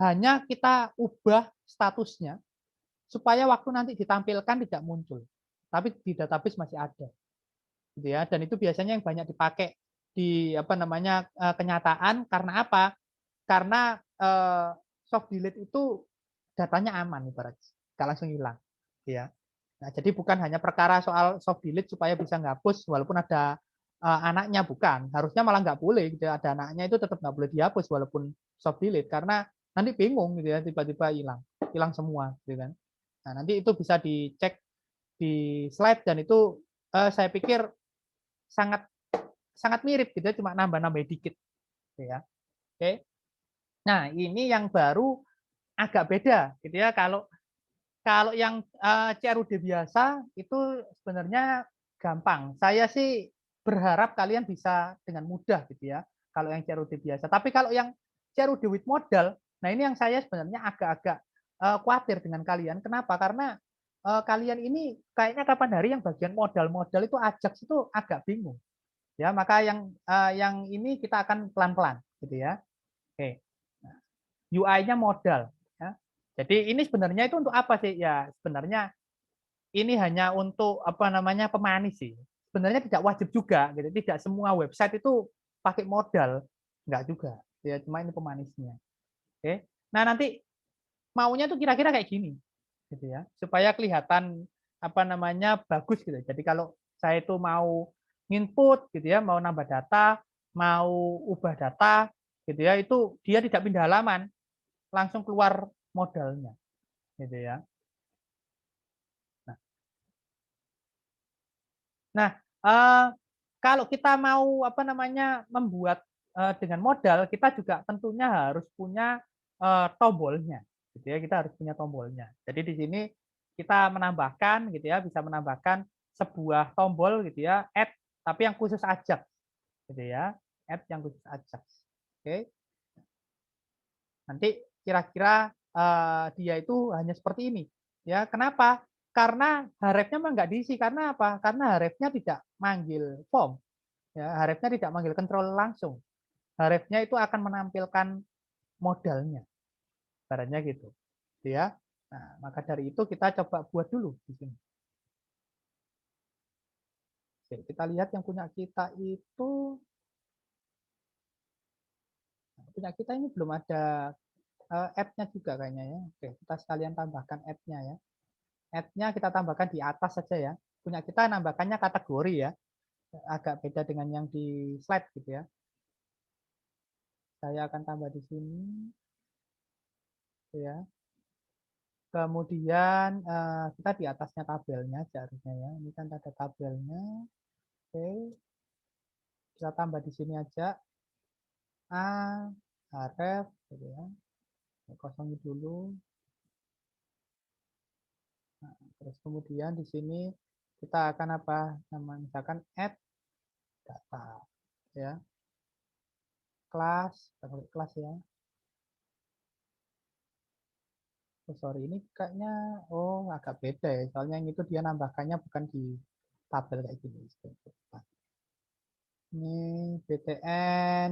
Hanya kita ubah statusnya supaya waktu nanti ditampilkan tidak muncul. Tapi di database masih ada. Gitu ya. Dan itu biasanya yang banyak dipakai di apa namanya kenyataan karena apa? Karena soft delete itu datanya aman ibarat, nggak langsung hilang. Ya. Nah, jadi bukan hanya perkara soal soft delete supaya bisa ngapus walaupun ada anaknya, bukan. Harusnya malah nggak boleh gitu. Ada anaknya itu tetap nggak boleh dihapus walaupun soft delete karena nanti bingung gitu ya tiba-tiba hilang, hilang semua gitu kan. Nah, nanti itu bisa dicek di slide dan itu saya pikir sangat sangat mirip gitu ya, cuma nambah-nambah dikit gitu ya. Oke. Nah, ini yang baru agak beda gitu ya. Kalau kalau yang CRUD biasa itu sebenarnya gampang. Saya sih berharap kalian bisa dengan mudah gitu ya. Kalau yang CRUD biasa. Tapi kalau yang CRUD with modal, nah ini yang saya sebenarnya agak-agak khawatir dengan kalian. Kenapa? Karena kalian ini kayaknya kapan hari yang bagian modal-modal itu Ajax itu agak bingung. Ya, maka yang ini kita akan pelan-pelan gitu ya. Oke. Nah, UI-nya modal. Ya. Jadi ini sebenarnya itu untuk apa sih? Ya sebenarnya ini hanya untuk apa namanya pemanis sih. Sebenarnya tidak wajib juga, gitu. Tidak semua website itu pakai modal, enggak juga. Ya cuma ini pemanisnya. Oke. Nah nanti maunya tuh kira-kira kayak gini, gitu ya, supaya kelihatan apa namanya bagus gitu. Jadi kalau saya itu mau input gitu ya, mau nambah data, mau ubah data gitu ya, itu dia tidak pindah halaman, langsung keluar modalnya gitu ya. Nah, nah kalau kita mau apa namanya membuat dengan modal, kita juga tentunya harus punya tombolnya, gitu ya. Kita harus punya tombolnya. Jadi di sini kita menambahkan, gitu ya, bisa menambahkan sebuah tombol, gitu ya, add, tapi yang khusus Ajax, gitu ya, add yang khusus Ajax. Oke, nanti kira-kira dia itu hanya seperti ini, ya. Kenapa? karena href-nya memang nggak diisi. Karena apa? Karena href-nya tidak manggil form. Ya, href-nya tidak manggil controller langsung. Href-nya itu akan menampilkan modalnya. Caranya gitu. Ya. Nah, maka dari itu kita coba buat dulu di sini. Oke, kita lihat yang punya kita itu ini belum ada add-nya juga kayaknya ya. Oke, kita sekalian tambahkan add-nya ya. Add-nya kita tambahkan di atas saja ya. Punya kita nambahkannya kategori ya. Agak beda dengan yang di slide gitu ya. Saya akan tambah di sini ya. Kemudian kita di atasnya tabelnya seharusnya ya. Ini kan ada tabelnya. Oke. Kita tambah di sini aja. A, href gitu ya. Kosongin dulu. Nah, terus kemudian di sini kita akan apa? Misalkan add data ya. Kelas, kita pakai kelas ya. Oh, sorry, ini kayaknya agak beda ya. Soalnya yang itu dia nambahkannya bukan di tabel kayak gini. Ini BTN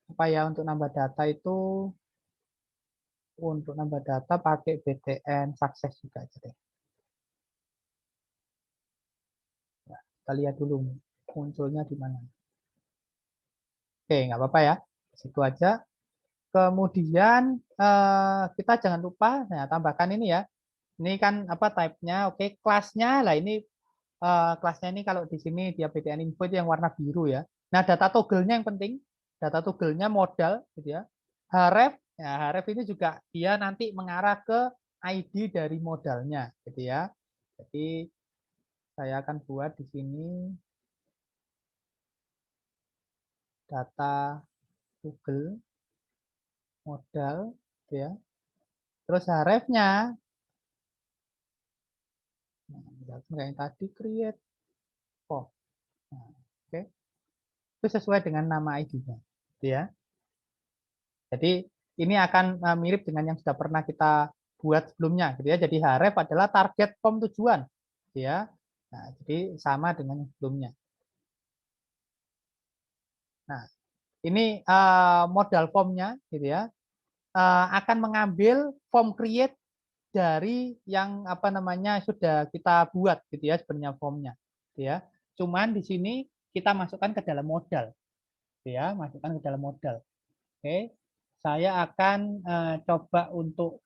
apa ya untuk nambah data itu pakai BTN sukses juga aja deh. Nah, kita lihat dulu munculnya di mana. Oke, nggak apa-apa ya. Situ aja. Kemudian kita jangan lupa tambahkan ini ya. Ini kan apa type-nya? Oke, kelasnya lah ini kelasnya ini kalau di sini dia BTN info itu yang warna biru ya. Nah, data toggle-nya yang penting. Data toggle-nya modal gitu ya. Href, ya href ini juga dia nanti mengarah ke ID dari modalnya gitu ya. Jadi saya akan buat di sini data Google modal gitu ya. Terus href-nya kayak yang tadi create form. Nah, oke. Itu sesuai dengan nama ID-nya gitu ya. Jadi ini akan mirip dengan yang sudah pernah kita buat sebelumnya gitu ya. Jadi href adalah target form tujuan gitu ya. Nah, jadi sama dengan yang sebelumnya. Nah, ini modal formnya gitu ya. Akan mengambil form create dari yang apa namanya sudah kita buat gitu ya sebenarnya formnya gitu ya. Cuman di sini kita masukkan ke dalam modal gitu ya, masukkan ke dalam modal. Oke. Saya akan coba untuk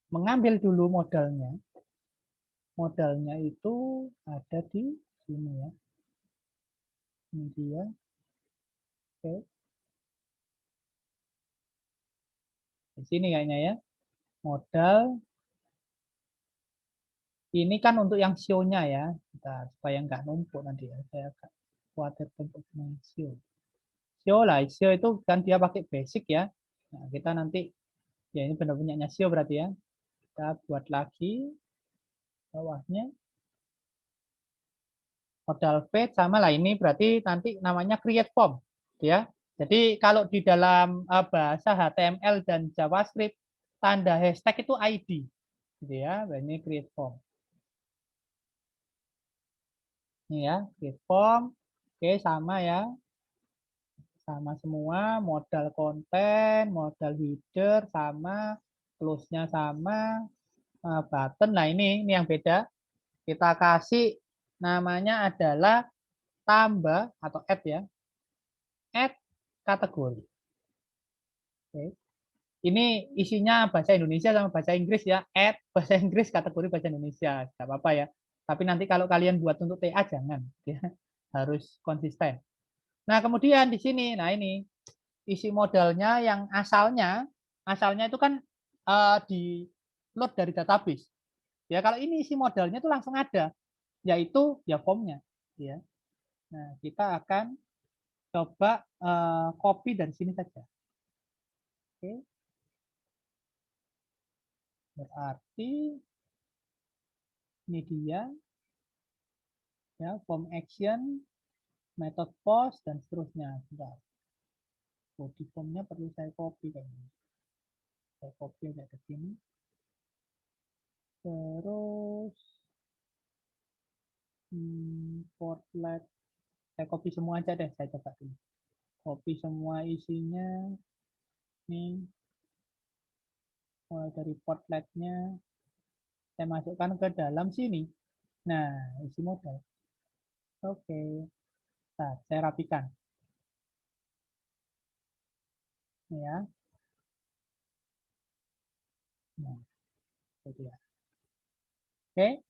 mengambil dulu modalnya. Modalnya itu ada di sini ya. Ini dia. Oke. Di sini kayaknya ya. Modal. Ini kan untuk yang show-nya ya. Kita, supaya nggak numpuk nanti ya. Saya khawatir untuk show. Show lah. Show itu kan dia pakai basic ya. Nah, kita nanti, ya ini benar punyanya show berarti ya. Kita buat lagi bawahnya. Modal page sama lah ini berarti nanti namanya create form ya. Jadi kalau di dalam bahasa HTML dan JavaScript tanda hashtag itu ID gitu ya. Ini create form. Ini ya, create form. Oke, sama ya. Sama semua, modal konten, modal header sama, close-nya sama, button. Nah, ini yang beda. Kita kasih namanya adalah tambah atau add ya. Add kategori. Oke. Ini isinya bahasa Indonesia sama bahasa Inggris ya. Add bahasa Inggris kategori bahasa Indonesia. Tidak apa-apa ya. Tapi nanti kalau kalian buat untuk TA jangan. Ya. Harus konsisten. Nah kemudian di sini, nah ini isi modalnya yang asalnya itu kan di load dari database. Ya kalau ini isi modalnya itu langsung ada, yaitu ya formnya. Ya. Nah kita akan coba copy dari sini saja. Oke. Berarti ini dia ya form action, method post dan seterusnya. Sudah. Body formnya perlu saya copy kayaknya. Saya copy agak ke sini. Terus Portlet. Saya copy semua aja deh. Saya coba dulu. Copy semua isinya. Nih. Mulai dari portletnya. Saya masukkan ke dalam sini. Nah, isi modal. Oke. Nah, saya rapikan. Ini ya. Nah, itu ya. Oke.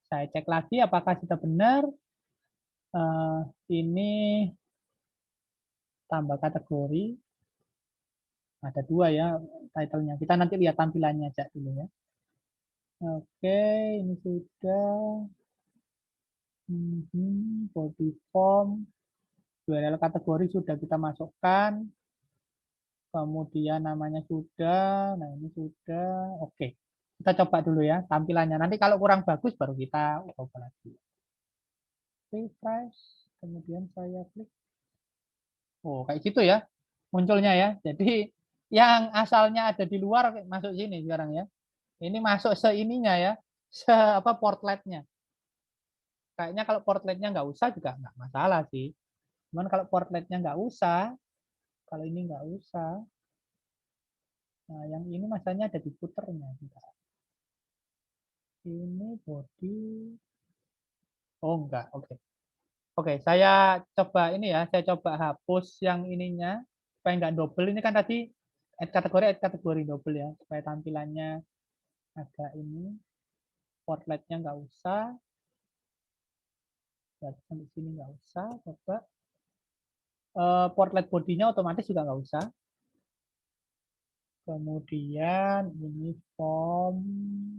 Saya cek lagi apakah sudah benar. Ini tambah kategori. Ada 2 ya title-nya. Kita nanti lihat tampilannya aja dulu ya. Oke, ini sudah. Body form. URL kategori sudah kita masukkan. Kemudian namanya sudah. Nah, ini sudah. Oke. Kita coba dulu ya tampilannya. Nanti kalau kurang bagus baru kita coba lagi. Refresh. Kemudian saya klik. Oh, kayak gitu ya munculnya ya. Jadi yang asalnya ada di luar masuk sini sekarang ya. Ini masuk seininya ya, se apa portletnya. Kayaknya kalau portletnya nggak usah juga nggak masalah sih. Cuman kalau portletnya nggak usah, kalau ini nggak usah, nah yang ini masanya ada di footernya. Ini body, oh enggak, oke. Oke, saya coba ini ya, saya coba hapus yang ininya supaya nggak double. Ini kan tadi add kategori double ya, supaya tampilannya agak ini, portletnya nggak usah. Sampai sini nggak usah, coba. Portlet bodinya otomatis juga nggak usah. Kemudian ini form,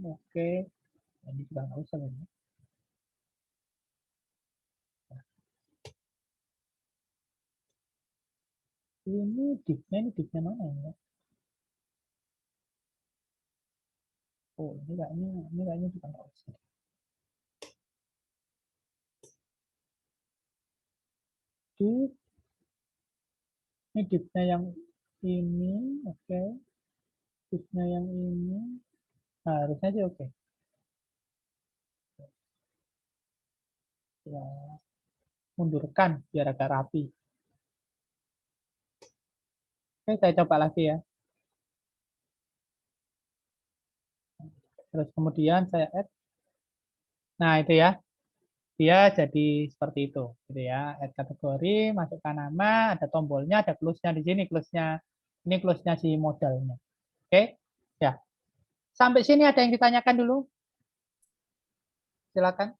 oke. Ini juga nggak usah. Ya. Ini div-nya mana ya? Oh, ini kayaknya juga nggak usah. Div, ini div-nya yang ini, oke. Div-nya yang ini, nah, harusnya sih oke. Ya, mundurkan biar agak rapi. Oke, saya coba lagi ya. Terus kemudian saya add. Nah, itu ya. Dia jadi seperti itu, gitu ya. Add kategori, masukkan nama, ada tombolnya, ada close-nya di sini, close-nya. Ini close-nya si modalnya. Oke, ya. Sampai sini ada yang ditanyakan dulu? Silakan.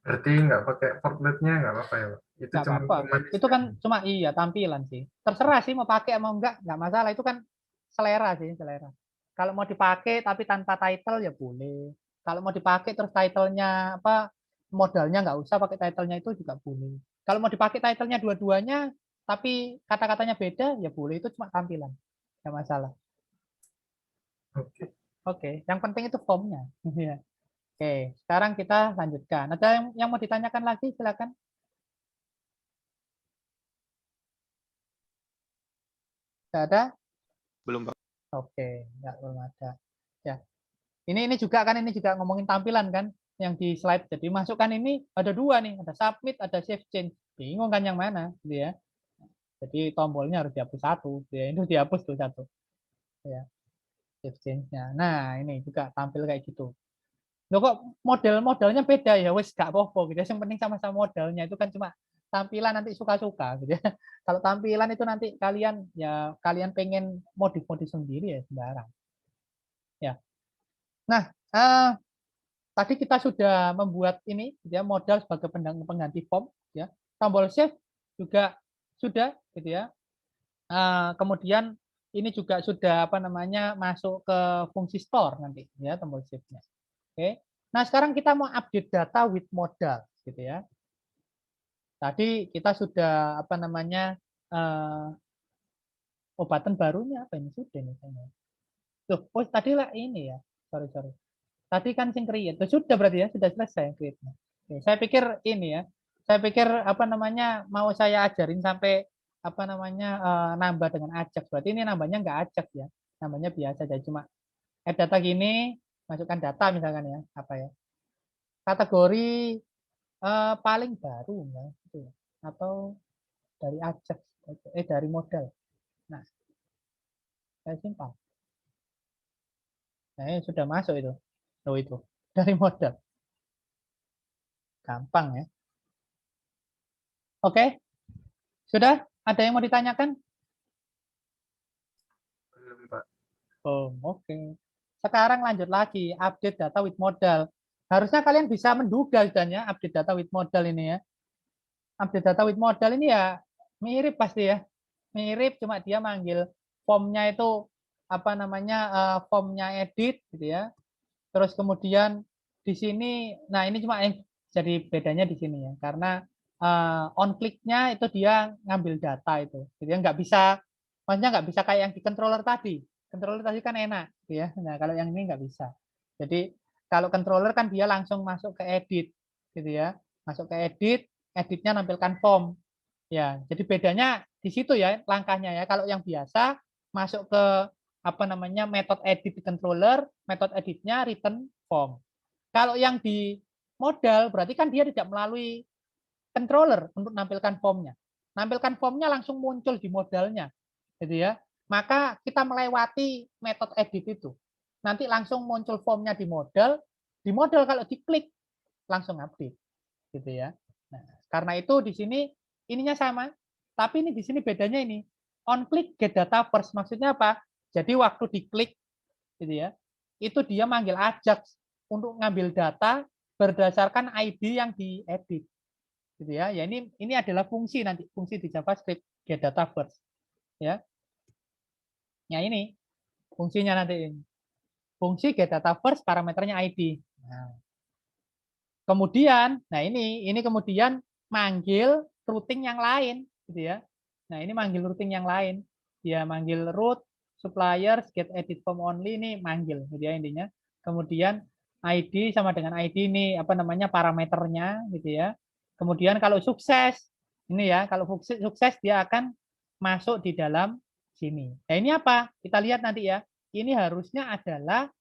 Berarti nggak pakai portletnya nggak apa-apa ya, Pak? Itu Nggak cuma apa-apa. Itu kan cuma iya tampilan sih. Terserah sih mau pakai mau nggak masalah. Itu kan selera sih, selera. Kalau mau dipakai tapi tanpa title ya boleh. Kalau mau dipakai terus titlenya apa modalnya nggak usah pakai titlenya itu juga boleh. Kalau mau dipakai titlenya dua-duanya tapi kata-katanya beda ya boleh. Itu cuma tampilan, nggak masalah. Oke. Oke, yang penting itu formnya. Iya. Oke, sekarang kita lanjutkan. Ada yang mau ditanyakan lagi? Silakan. Tidak ada? Belum, Pak. Oke, nggak belum ada. Ya, ini juga kan ini juga ngomongin tampilan kan, yang di slide. Jadi masukkan ini ada 2 nih, ada submit, ada save change. Bingung kan yang mana, gitu ya. Jadi tombolnya harus dihapus satu, gitu ya. Itu dihapus tuh satu, ya. Save change-nya. Nah, ini juga tampil kayak gitu. Loh kok model-modelnya beda ya, wes gak apa-apa gitu ya. Yang penting sama-sama modalnya itu kan cuma tampilan nanti suka-suka gitu ya. Kalau tampilan itu nanti kalian pengen modif-modif sendiri ya sembarang. Ya. Nah, tadi kita sudah membuat ini ya modal sebagai pengganti form ya. Tombol save juga sudah gitu ya. Kemudian ini juga sudah apa namanya masuk ke fungsi store nanti ya tombol save-nya. Oke. Nah, sekarang kita mau update data with modal gitu ya. Tadi kita sudah apa namanya button barunya apa ini sudah nih kayaknya. Tuh, oh tadi lah ini ya. Sorry. Tadi kan sing create. Sudah berarti ya, sudah selesai create-nya. Oke, saya pikir ini ya. Saya pikir apa namanya mau saya ajarin sampai apa namanya nambah dengan ajak. Berarti ini nambahnya nggak ajak ya. Nambahnya biasa aja cuma add data gini, masukkan data misalkan ya, apa ya. Kategori Paling baru ya, gitu ya. Atau dari Ajax, dari modal. Nah, saya simpan. Nah, ini sudah masuk itu. Oh, itu dari modal. Gampang ya. Oke, sudah? Ada yang mau ditanyakan? Belum, Pak. Oh, oke. Sekarang lanjut lagi, update data with modal. Harusnya kalian bisa menduga dan ya, update data with modal ini ya. Update data with modal ini ya mirip pasti ya. Mirip, cuma dia manggil formnya itu apa namanya, formnya edit gitu ya. Terus kemudian di sini, nah ini cuma yang jadi bedanya di sini ya, karena on click-nya itu dia ngambil data itu, jadi nggak bisa, maksudnya nggak bisa kayak yang di controller tadi. Controller tadi kan enak, gitu ya. Nah kalau yang ini nggak bisa. Jadi kalau controller kan dia langsung masuk ke edit, gitu ya, masuk ke edit, editnya nampilkan form. Ya, jadi bedanya di situ ya langkahnya ya. Kalau yang biasa masuk ke apa namanya method edit di controller, method editnya return form. Kalau yang di modal berarti kan dia tidak melalui controller untuk nampilkan formnya. Nampilkan formnya langsung muncul di modalnya, gitu ya. Maka kita melewati method edit itu. Nanti langsung muncul formnya di modal. Di modal kalau diklik langsung update, gitu ya. Nah, karena itu di sini ininya sama, tapi ini di sini bedanya ini. On click get data first maksudnya apa? Jadi waktu diklik gitu ya, itu dia manggil Ajax untuk ngambil data berdasarkan ID yang diedit gitu ya. Ya ini adalah fungsi nanti, fungsi di JavaScript get data first ya. Ya ini fungsinya nanti ini. Fungsi get data first parameternya ID. Nah, kemudian, nah ini kemudian manggil routing yang lain gitu ya. Nah, ini manggil routing yang lain. Dia manggil root suppliers get edit form only ini manggil gitu ya intinya. Kemudian ID sama dengan ID ini apa namanya parameternya gitu ya. Kemudian kalau sukses ini ya, kalau sukses dia akan masuk di dalam sini. Nah, ini apa? Kita lihat nanti ya. Ini harusnya adalah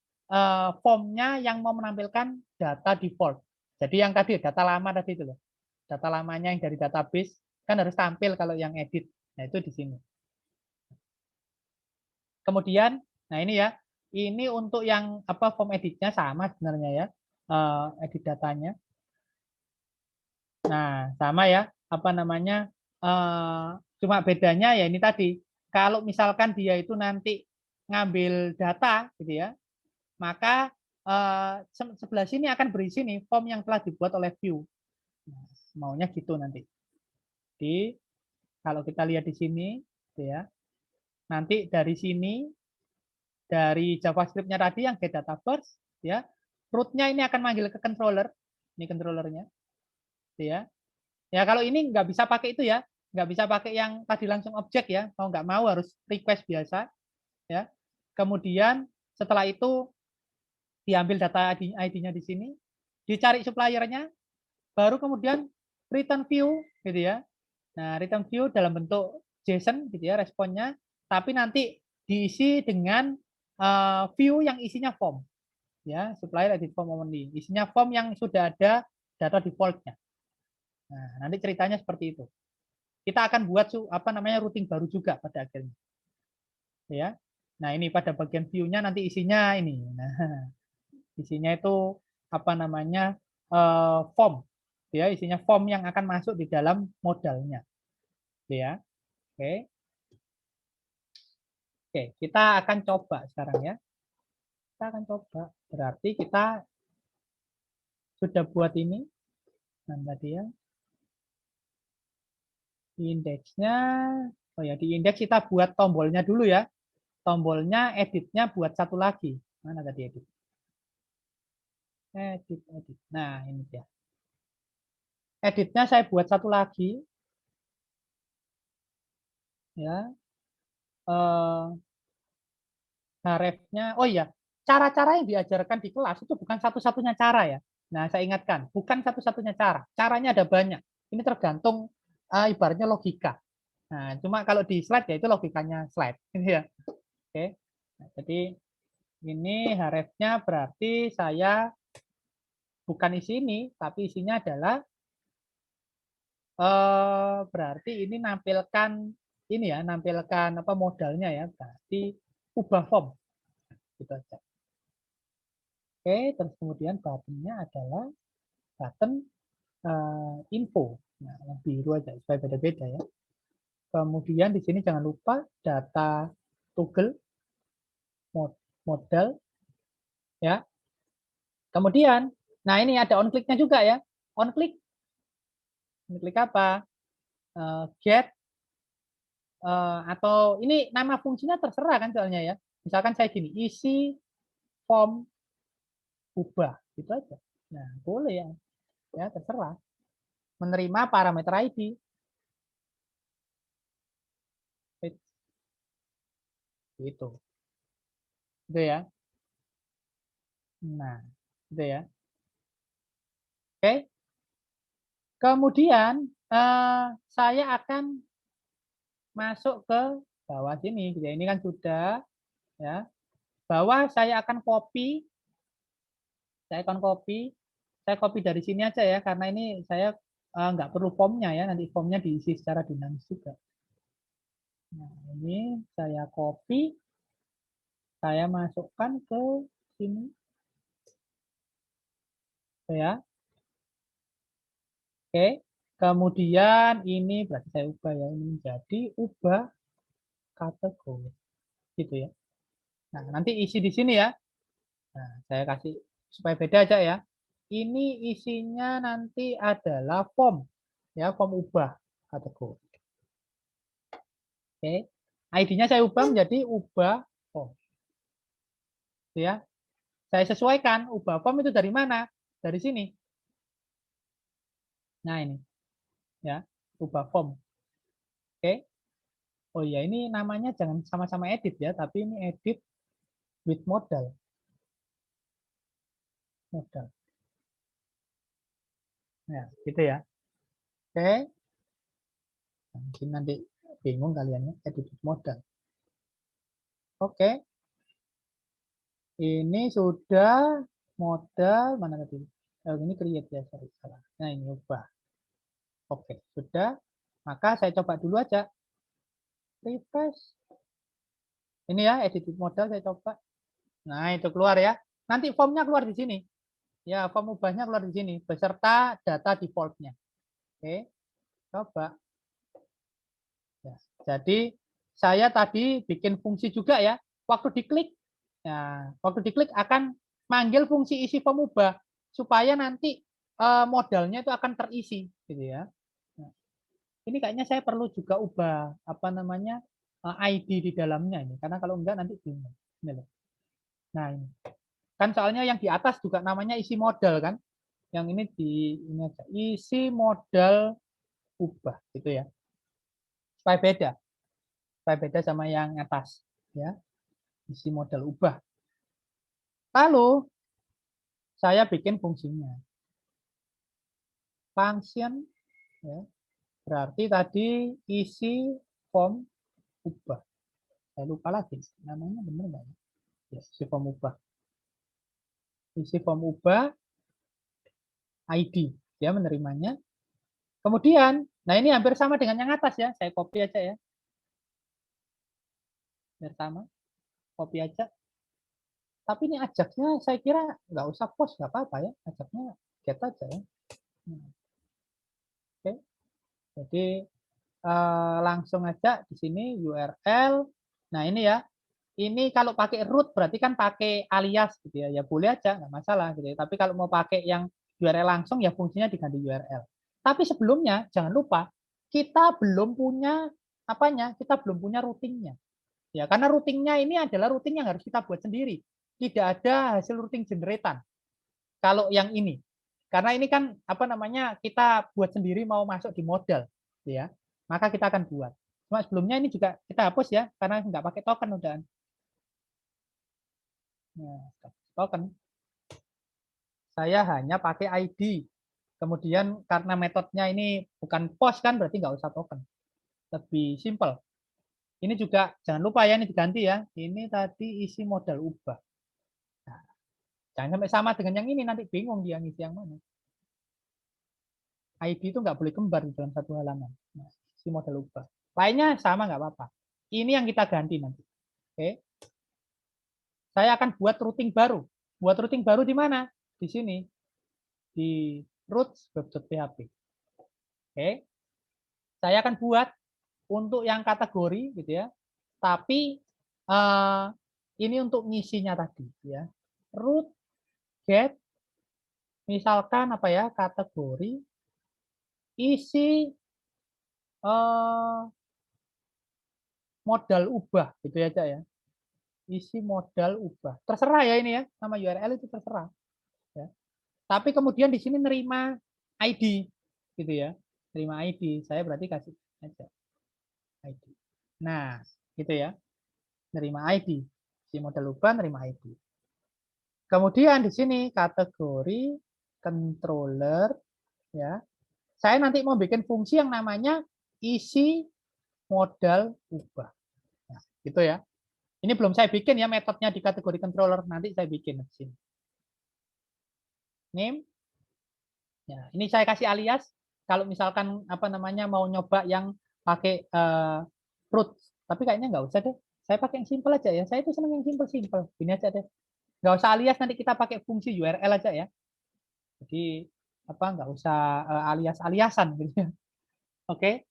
formnya yang mau menampilkan data default. Jadi yang tadi data lama tadi itu loh. Data lamanya yang dari database kan harus tampil kalau yang edit. Nah, itu di sini. Kemudian, nah ini ya. Ini untuk yang apa form editnya sama sebenarnya ya. Edit datanya. Nah, sama ya. Apa namanya? Cuma bedanya ya ini tadi. Kalau misalkan dia itu nanti ngambil data gitu ya, maka sebelah sini akan berisi nih form yang telah dibuat oleh view. Nah, maunya gitu nanti. Jadi kalau kita lihat di sini, ya, nanti dari sini dari JavaScript-nya tadi yang get data first, ya, root-nya ini akan manggil ke controller, ini controllernya, ya. Ya kalau ini nggak bisa pakai itu ya, nggak bisa pakai yang tadi langsung objek ya, mau nggak mau harus request biasa, ya. Kemudian setelah itu diambil data ID-nya di sini, dicari suppliernya, baru kemudian return view gitu ya. Nah, return view dalam bentuk JSON gitu ya responnya, tapi nanti diisi dengan view yang isinya form ya, supplier edit form only. Isinya form yang sudah ada data defaultnya. Nah, nanti ceritanya seperti itu. Kita akan buat apa namanya routing baru juga pada akhirnya. Ya. Nah, ini pada bagian view-nya nanti isinya ini. Nah, isinya itu apa namanya form ya, isinya form yang akan masuk di dalam modalnya ya. Oke. Oke, kita akan coba sekarang ya. Kita akan coba. Berarti kita sudah buat ini. Nah, tadi ya. Di indeksnya, oh ya, di indeks kita buat tombolnya dulu ya. Tombolnya editnya buat satu lagi. Mana tadi edit? Edit. Nah, ini dia. Editnya saya buat satu lagi. Ya. Href-nya, oh iya, cara-cara yang diajarkan di kelas itu bukan satu-satunya cara ya. Nah, saya ingatkan, bukan satu-satunya cara. Caranya ada banyak. Ini tergantung ibaratnya logika. Nah, cuma kalau di slide ya itu logikanya slide. Ini ya. Oke. Nah, jadi ini href-nya berarti saya bukan isi ini, tapi isinya adalah berarti ini nampilkan ini ya, nampilkan apa modalnya ya, berarti ubah form gitu aja. Oke, terus kemudian buttonnya adalah button info. Nah, yang biru aja supaya beda-beda ya. Kemudian di sini jangan lupa data toggle modal ya. Kemudian, nah ini ada on click-nya juga ya. On click apa? Get atau ini nama fungsinya terserah kan soalnya ya. Misalkan saya gini, isi form ubah gitu aja. Nah, boleh ya. Ya, terserah. Menerima parameter ID. Gitu. Itu ya. Nah, itu ya. Oke. Kemudian saya akan masuk ke bawah sini. Jadi ini kan sudah ya. Bawah saya akan copy. Saya copy dari sini aja ya karena ini saya nggak perlu formnya ya. Nanti formnya diisi secara dinamis juga. Nah, ini saya copy. Saya masukkan ke sini. Ya. Oke. Kemudian ini berarti saya ubah ya. Ini menjadi ubah kategori. Gitu ya. Nah, nanti isi di sini ya. Nah, saya kasih supaya beda aja ya. Ini isinya nanti adalah form. Ya, form ubah kategori. Oke. ID-nya saya ubah menjadi ubah form. Ya. Saya sesuaikan ubah form itu dari mana? Dari sini. Nah, ini. Ya, ubah form. Oke. Oh iya, ini namanya jangan sama-sama edit ya, tapi ini edit with modal. Modal. Nah, gitu ya. Oke. Mungkin nanti bingung kalian ya, edit with modal. Oke. Ini sudah modal mana tadi? Ini create ya, sorry, salah. Nah, ini ubah. Oke, sudah. Maka saya coba dulu aja. Refresh. Ini ya, edit modal saya coba. Nah, itu keluar ya. Nanti formnya keluar di sini. Ya, form ubahnya keluar di sini beserta data defaultnya. Oke, coba. Ya, jadi saya tadi bikin fungsi juga ya. Waktu diklik akan manggil fungsi isi form ubah supaya nanti modalnya itu akan terisi, gitu ya. Nah, ini kayaknya saya perlu juga ubah apa namanya ID di dalamnya ini, karena kalau enggak nanti bingung. Nah ini kan soalnya yang di atas juga namanya isi modal kan, yang ini di ini aja isi modal ubah gitu ya, supaya beda sama yang atas ya, isi modal ubah. Lalu saya bikin fungsinya function ya, berarti tadi isi form ubah. Saya lupa lagi namanya, benar nggak ya? Isi form ubah. Isi form ubah ID dia menerimanya. Kemudian, nah ini hampir sama dengan yang atas ya. Saya copy aja ya. Hampir sama. Copy aja. Tapi ini ajaknya saya kira nggak usah post, nggak apa-apa ya. Ajaknya get aja ya. Oke. Jadi langsung aja di sini URL. Nah ini ya. Ini kalau pakai root berarti kan pakai alias gitu ya. Ya boleh aja, nggak masalah gitu ya. Tapi kalau mau pakai yang URL langsung ya fungsinya diganti URL. Tapi sebelumnya jangan lupa kita belum punya apanya, kita belum punya routingnya. Ya, karena routingnya ini adalah routing yang harus kita buat sendiri. Tidak ada hasil routing generatan. Kalau yang ini, karena ini kan apa namanya kita buat sendiri mau masuk di modal, ya. Maka kita akan buat. Cuma sebelumnya ini juga kita hapus ya, karena nggak pakai token udah. Nah, token. Saya hanya pakai ID. Kemudian karena metodenya ini bukan post kan, berarti nggak usah token. Lebih simple. Ini juga jangan lupa ya, ini diganti ya. Ini tadi isi modal ubah. Jangan sampai sama dengan yang ini, nanti bingung dia ngisi yang mana. ID itu nggak boleh kembar di dalam satu halaman. Nah, isi modal ubah. Lainnya sama nggak apa-apa. Ini yang kita ganti nanti. Oke. Saya akan buat routing baru. Buat routing baru di mana? Di sini. Di routes web.php. Oke. Saya akan buat untuk yang kategori gitu ya. Tapi ini untuk ngisinya tadi ya. Root get misalkan apa ya? Kategori isi modal ubah gitu ya, Cak ya. Isi modal ubah. Terserah ya ini ya, nama URL itu terserah ya. Tapi kemudian di sini nerima ID gitu ya. Terima ID. Saya berarti kasih aja ID. Nah, gitu ya. Nerima ID. Si modal ubah nerima ID. Kemudian di sini kategori controller ya. Saya nanti mau bikin fungsi yang namanya isi modal ubah. Nah, gitu ya. Ini belum saya bikin ya metodenya di kategori controller, nanti saya bikin di sini. Name. Ya, ini saya kasih alias kalau misalkan apa namanya mau nyoba yang pakai root, tapi kayaknya nggak usah deh. Saya pakai yang simple aja ya. Saya itu senang yang simple-simple. Gini aja deh. Nggak usah alias, nanti kita pakai fungsi URL aja ya. Jadi apa nggak usah alias-aliasan gitu ya. Oke,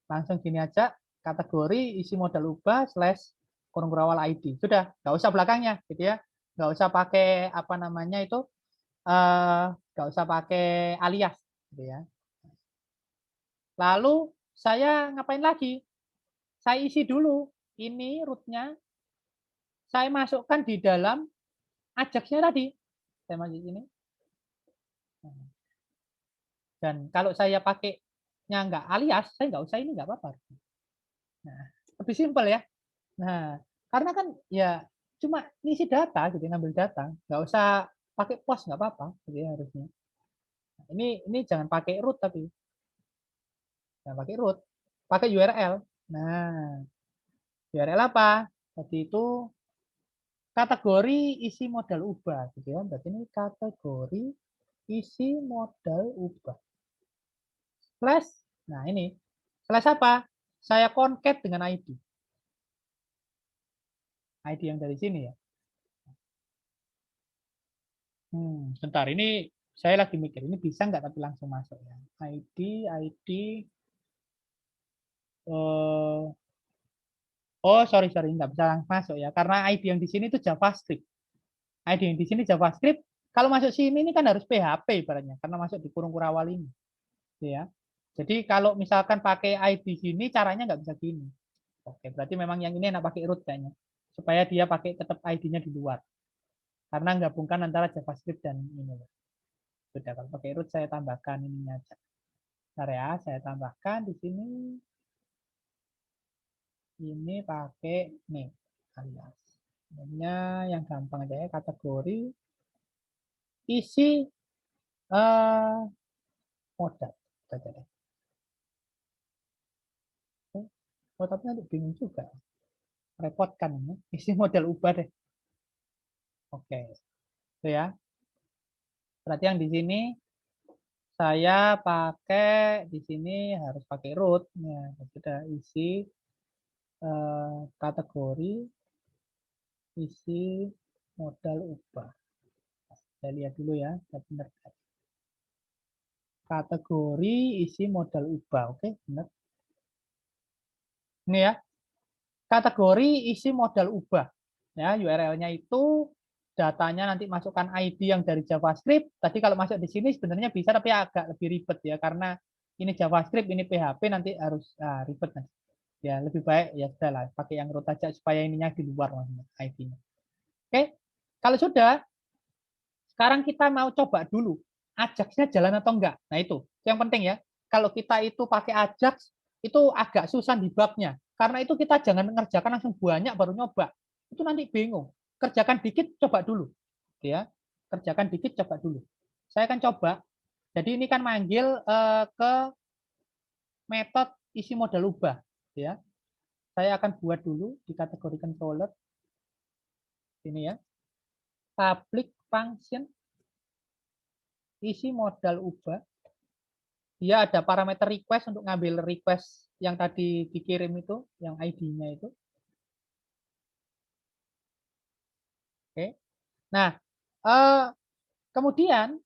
langsung gini aja. Kategori isi modal ubah slash kurung berawal ID. Sudah, nggak usah belakangnya gitu ya. Nggak usah pakai apa namanya itu, nggak usah pakai alias gitu ya. Lalu saya ngapain lagi? Saya isi dulu ini rootnya, saya masukkan di dalam Ajax-nya tadi. Saya masuk ini. Dan kalau saya pakainya nggak alias, saya nggak usah ini nggak apa-apa. Nah, lebih simpel ya. Nah, karena kan ya cuma ngisi data gitu, ngambil data, nggak usah pakai post nggak apa-apa, gitu ya harusnya. Nah, ini jangan pakai root tapi, jangan pakai root, pakai URL. Nah, URL apa? Tadi itu kategori isi modal ubah, gitu ya. Berarti ini kategori isi modal ubah. Slash, nah ini slash apa? Saya concat dengan ID. ID yang dari sini ya. Bentar, ini saya lagi mikir, ini bisa nggak tapi langsung masuk ya. ID, oh sorry, nggak bisa langsung masuk ya, karena ID yang di sini itu JavaScript. ID yang di sini JavaScript, kalau masuk sini ini kan harus PHP ibaratnya, karena masuk di kurung kurawal ini. Ya. Jadi kalau misalkan pakai ID sini, caranya nggak bisa gini. Oke, berarti memang yang ini enak pakai root kayaknya. Supaya dia pakai tetap ID-nya di luar. Karena gabungkan antara JavaScript dan ini. Sudah, kalau pakai root saya tambahkan ininya aja. Bentar ya, saya tambahkan di sini. Ini pakai nih alias. Namanya yang gampang aja ya, kategori isi modal. Saja deh. Oh, tapi nanti bingung juga. Repotkan ini. Isi modal ubah deh. Oke. Itu ya. Berarti yang di sini saya pakai di sini harus pakai root. Ya, sudah isi kategori isi modal ubah. Saya lihat dulu ya, benar. Kategori isi modal ubah. Oke, benar. Ini ya, kategori isi modal ubah. Ya, URL-nya itu datanya nanti masukkan ID yang dari JavaScript. Tadi kalau masuk di sini sebenarnya bisa, tapi agak lebih ribet ya, karena ini JavaScript, ini PHP, nanti harus ribet nanti. Ya, lebih baik ya sudah lah, pakai yang root aja supaya ininya di luar ID-nya. Oke, kalau sudah, sekarang kita mau coba dulu Ajax-nya jalan atau enggak. Nah itu yang penting ya. Kalau kita itu pakai Ajax, itu agak susah di babnya. Karena itu kita jangan mengerjakan langsung banyak baru nyoba. Itu nanti bingung. Kerjakan dikit, coba dulu. Ya, kerjakan dikit, coba dulu. Saya akan coba. Jadi ini kan manggil ke metode isi modal ubah. Ya, saya akan buat dulu di kategori controller. Ini ya, public function isi modal ubah. dia ada parameter request untuk ngambil request yang tadi dikirim itu, yang ID-nya itu. Oke. Nah, kemudian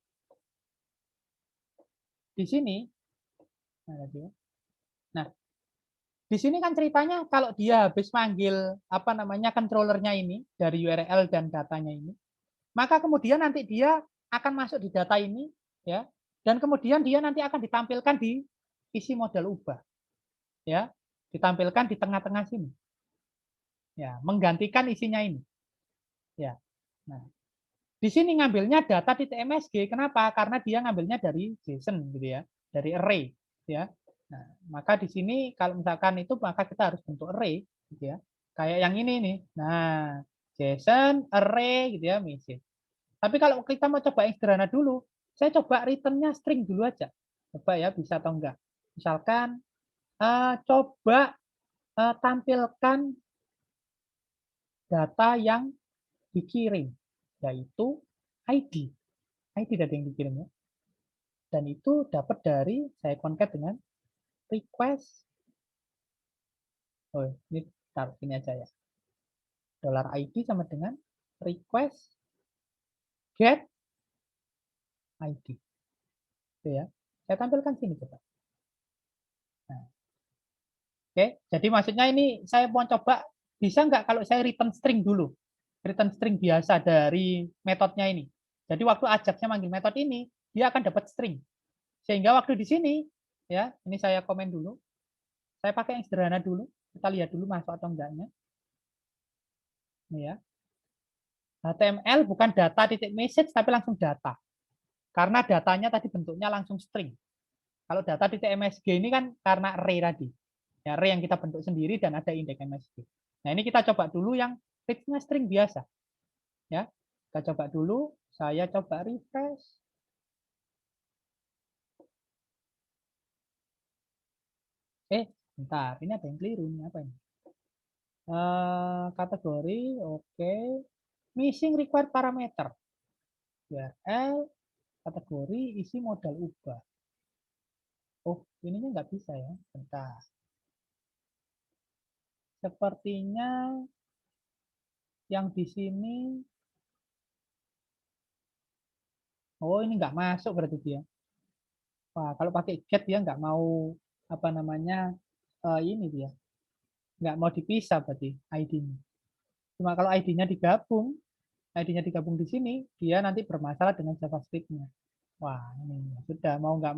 di sini, nah di sini kan ceritanya kalau dia habis manggil apa namanya controllernya ini dari URL dan datanya ini, maka kemudian nanti dia akan masuk di data ini, ya, dan kemudian dia nanti akan ditampilkan di isi modal ubah, ya, ditampilkan di tengah-tengah sini, ya, menggantikan isinya ini, ya. Nah, di sini ngambilnya data di TMSG, kenapa? Karena dia ngambilnya dari JSON, gitu ya, dari array, ya. Nah, maka di sini kalau misalkan itu maka kita harus bentuk array, gitu ya, kayak yang ini nih. Nah, JSON array, gitu ya, message. Tapi kalau kita mau coba yang sederhana dulu, saya coba returnnya string dulu aja. Coba ya bisa atau enggak. Misalkan coba tampilkan data yang dikirim, yaitu ID. ID tadi yang dikirim ya. Dan itu dapat dari saya concat dengan request. Oh, ini taruh sini aja ya. $ID sama dengan request get ID. Itu ya. Saya tampilkan sini coba. Nah, oke, jadi maksudnya ini saya mau coba bisa nggak kalau saya return string dulu, return string biasa dari metodenya ini. Jadi waktu Ajaxnya manggil metode ini, dia akan dapat string. Sehingga waktu di sini, ya, ini saya komen dulu. Saya pakai yang sederhana dulu. Kita lihat dulu masuk atau enggaknya. Ini ya. HTML bukan data titik message tapi langsung data. Karena datanya tadi bentuknya langsung string. Kalau data titik MSG ini kan karena array tadi. Ya, array yang kita bentuk sendiri dan ada indeks MSG. Nah, ini kita coba dulu yang readnya string biasa. Ya. Kita coba dulu, saya coba refresh. Bentar, ini ada yang keliru. Ini apa ini? Kategori, oke. Missing required parameter. URL, kategori, isi modal ubah. Oh, ininya nggak bisa ya. Bentar. Sepertinya yang di sini, oh ini nggak masuk berarti dia. Wah, kalau pakai get dia nggak mau apa namanya ini dia nggak mau dipisah berarti ID-nya. Cuma kalau ID-nya digabung di sini, dia nanti bermasalah dengan JavaScript-nya. Wah, ini sudah mau nggak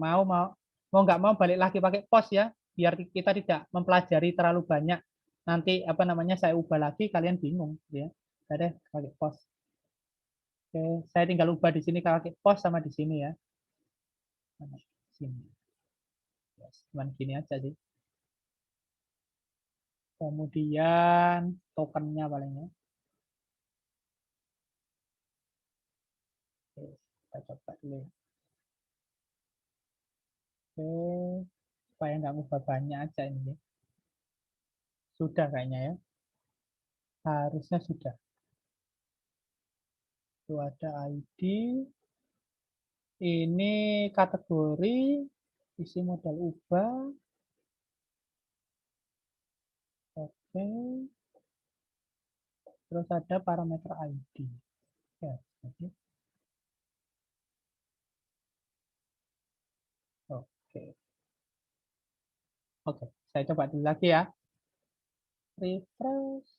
mau balik lagi pakai post ya, biar kita tidak mempelajari terlalu banyak. Nanti apa namanya saya ubah lagi kalian bingung ya. Ada pakai post. Oke, saya tinggal ubah di sini pakai post sama di sini ya. Sini. Cuman gini aja sih. Kemudian tokennya palingnya. Oke, kita coba dulu ya. Oke, supaya nggak ubah banyak aja ini ya. Sudah kayaknya ya. Harusnya sudah. Itu ada ID. Ini kategori isi modal ubah. Oke. Terus ada parameter ID. Ya, oke. Oke. Oke, saya coba dulu lagi ya. Refresh.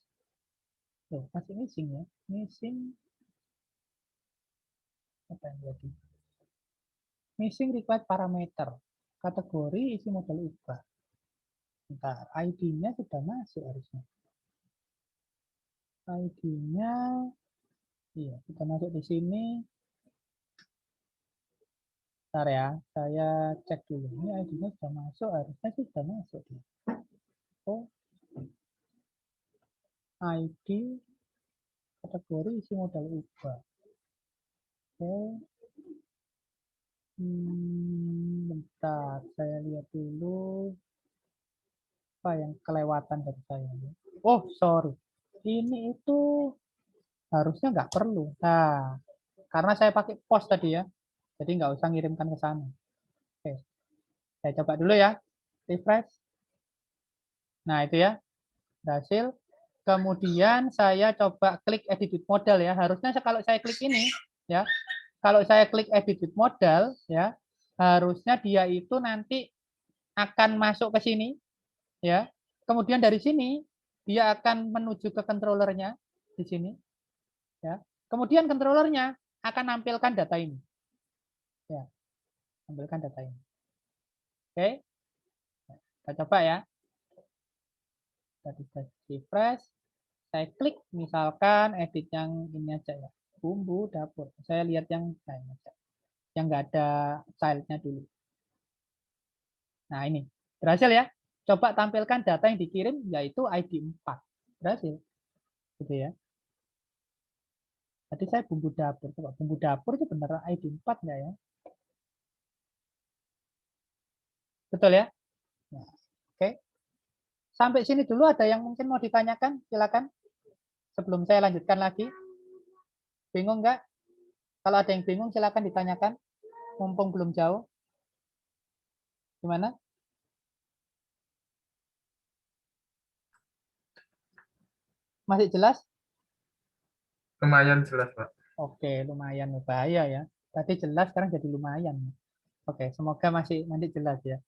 Loh, masih missing ya. Missing. Apa yang jadi? Missing required parameter. Kategori isi modal ubah. Bentar, ID-nya sudah masuk harusnya. ID-nya, iya, sudah masuk di sini. Bentar ya, saya cek dulu. Ini ID-nya sudah masuk, harusnya sudah masuk. Oh, ID, kategori isi modal ubah. Oke. Bentar, saya lihat dulu apa yang kelewatan dari saya. Oh, sorry. Ini itu harusnya nggak perlu. Nah, karena saya pakai post tadi ya, jadi nggak usah ngirimkan ke sana. Oke. Saya coba dulu ya, refresh. Nah, itu ya, berhasil. Kemudian saya coba klik edit with modal ya. Harusnya kalau saya klik ini, ya, kalau saya klik edit with modal, ya, harusnya dia itu nanti akan masuk ke sini, ya. Kemudian dari sini dia akan menuju ke controllernya di sini, ya. Kemudian controllernya akan nampilkan data ini, ya, nampilkan data ini. Oke, kita coba ya. Tadi saya refresh, saya klik misalkan edit yang ini aja ya, bumbu dapur. Saya lihat yang lain aja, yang nggak ada childnya dulu. Nah ini berhasil ya. Coba tampilkan data yang dikirim yaitu ID 4. Berhasil, gitu ya. Tadi saya bumbu dapur. Coba bumbu dapur itu benar ID 4 nggak ya? Betul ya? Nah, oke. Sampai sini dulu ada yang mungkin mau ditanyakan? Silakan. Sebelum saya lanjutkan lagi. Bingung nggak? Kalau ada yang bingung silakan ditanyakan. Mumpung belum jauh. Gimana? Masih jelas? Lumayan jelas, Pak. Oke, lumayan bahaya ya. Tadi jelas, sekarang jadi lumayan. Oke, semoga masih nanti jelas ya.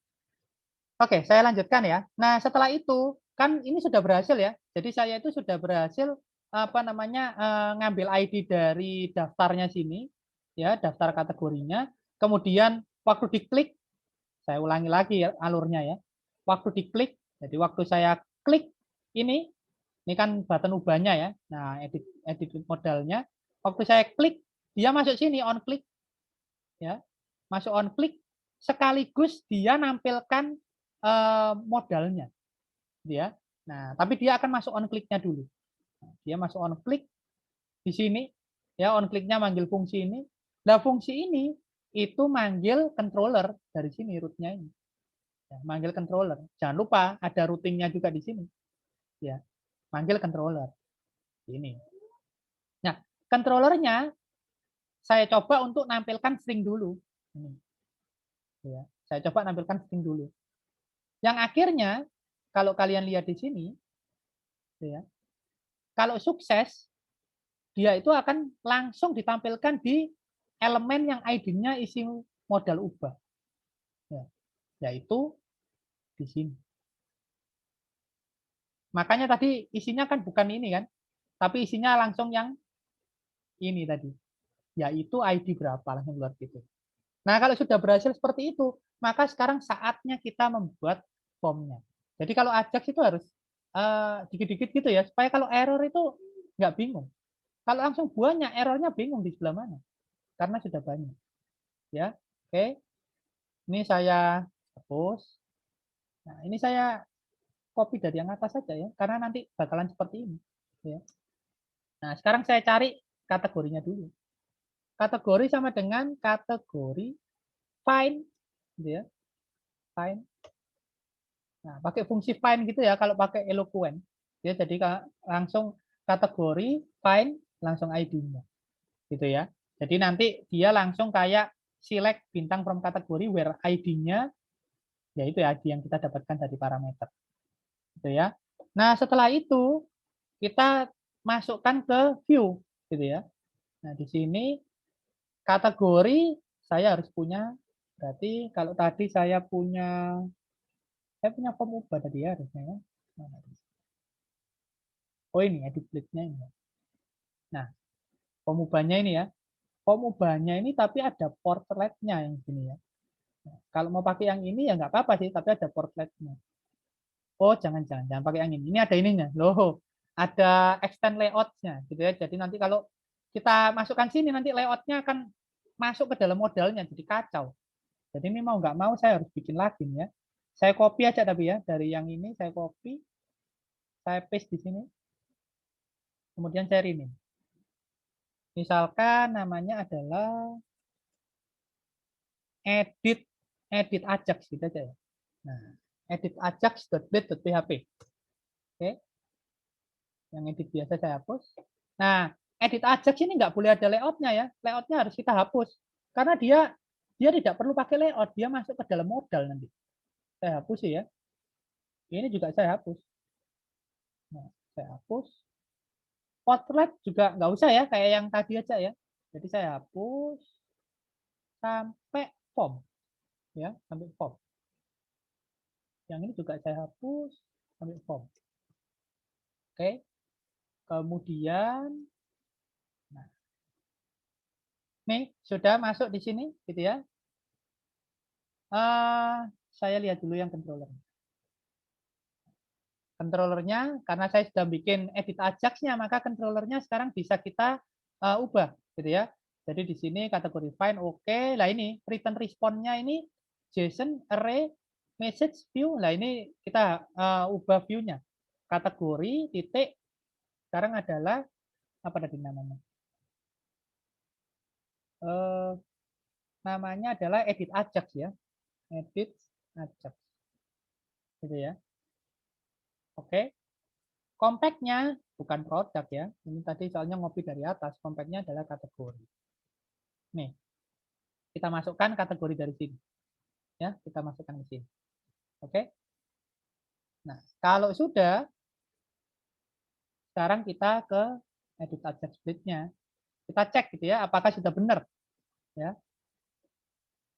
Oke, saya lanjutkan ya. Nah, setelah itu kan ini sudah berhasil ya. Jadi saya itu sudah berhasil apa namanya ngambil ID dari daftarnya sini, ya daftar kategorinya. Kemudian waktu diklik, saya ulangi lagi ya alurnya ya. Waktu diklik, jadi waktu saya klik ini kan button ubahnya ya. Nah, edit modalnya. Waktu saya klik, dia masuk sini on click, ya, masuk on click. Sekaligus dia nampilkan modalnya, dia. Nah, tapi dia akan masuk on click-nya dulu. Dia masuk on click di sini, ya on click-nya manggil fungsi ini. Nah, fungsi ini itu manggil controller dari sini root-nya ini. Ya, manggil controller. Jangan lupa ada routing-nya juga di sini. Ya, manggil controller. Ini. Nah, controllernya saya coba untuk nampilkan string dulu. Ini. Ya, saya coba nampilkan string dulu. Yang akhirnya kalau kalian lihat di sini, ya, kalau sukses dia itu akan langsung ditampilkan di elemen yang ID-nya isi modal ubah, ya, yaitu di sini. Makanya tadi isinya kan bukan ini kan, tapi isinya langsung yang ini tadi, yaitu ID berapa langsung keluar gitu. Nah kalau sudah berhasil seperti itu, maka sekarang saatnya kita membuat formnya. Jadi kalau Ajax itu harus dikit-dikit gitu ya, supaya kalau error itu nggak bingung. Kalau langsung banyak, errornya bingung di sebelah mana, karena sudah banyak. Ya, oke. Ini saya hapus. Nah, ini saya copy dari yang atas saja ya, karena nanti bakalan seperti ini. Ya. Nah, sekarang saya cari kategorinya dulu. Kategori sama dengan kategori find, gitu ya. Find. Nah, pakai fungsi find gitu ya kalau pakai Eloquent. Ya, jadi langsung kategori find langsung ID-nya. Gitu ya. Jadi nanti dia langsung kayak select bintang from kategori where ID-nya yaitu ID yang kita dapatkan dari parameter. Gitu ya. Nah, setelah itu kita masukkan ke view gitu ya. Nah, di sini kategori saya harus punya, berarti kalau tadi saya punya form ubah tadi ya harusnya ya. Oh ini edit list-nya ini. Nah, form ubahnya ini ya. Form ubahnya ini tapi ada portlet-nya yang sini ya. Nah, kalau mau pakai yang ini ya nggak apa-apa sih, tapi ada portlet-nya. Oh, jangan pakai yang ini. Ini ada ininya. Loh, ada extend layout-nya gitu ya. Jadi nanti kalau kita masukkan sini nanti layout-nya akan masuk ke dalam modalnya jadi kacau. Jadi ini mau nggak mau saya harus bikin lagi ya. Saya copy aja tapi ya dari yang ini saya copy, saya paste di sini. Kemudian saya rename. Misalkan namanya adalah edit Ajax gitu aja ya. Nah, edit ajax.blade.php. Oke. Yang edit biasa saya hapus. Nah, edit Ajax ini nggak boleh ada layoutnya ya. Layoutnya harus kita hapus karena dia tidak perlu pakai layout, dia masuk ke dalam modal nanti. Saya hapus ya. Ini juga saya hapus. Nah, saya hapus. Potret juga nggak usah ya, kayak yang tadi aja ya. Jadi saya hapus sampai form, ya, sampai form. Yang ini juga saya hapus sampai form. Oke. Kemudian, nah, nih sudah masuk di sini, gitu ya. Saya lihat dulu yang controller. Controllernya, karena saya sudah bikin edit Ajax-nya, maka controllernya sekarang bisa kita ubah, gitu ya. Jadi di sini kategori find, oke. Lah ini return response-nya ini JSON array message view. Lah ini kita ubah view-nya. Kategori titik sekarang adalah apa tadi namanya? Namanya adalah edit Ajax ya. Edit Ajax. Gitu ya. Oke. Compact-nya bukan produk ya. Ini tadi soalnya ngopi dari atas. Compact-nya adalah kategori. Nih, kita masukkan kategori dari sini. Ya, kita masukkan ke sini. Oke. Nah, kalau sudah, sekarang kita ke edit Ajax split-nya. Kita cek gitu ya, apakah sudah benar. Ya.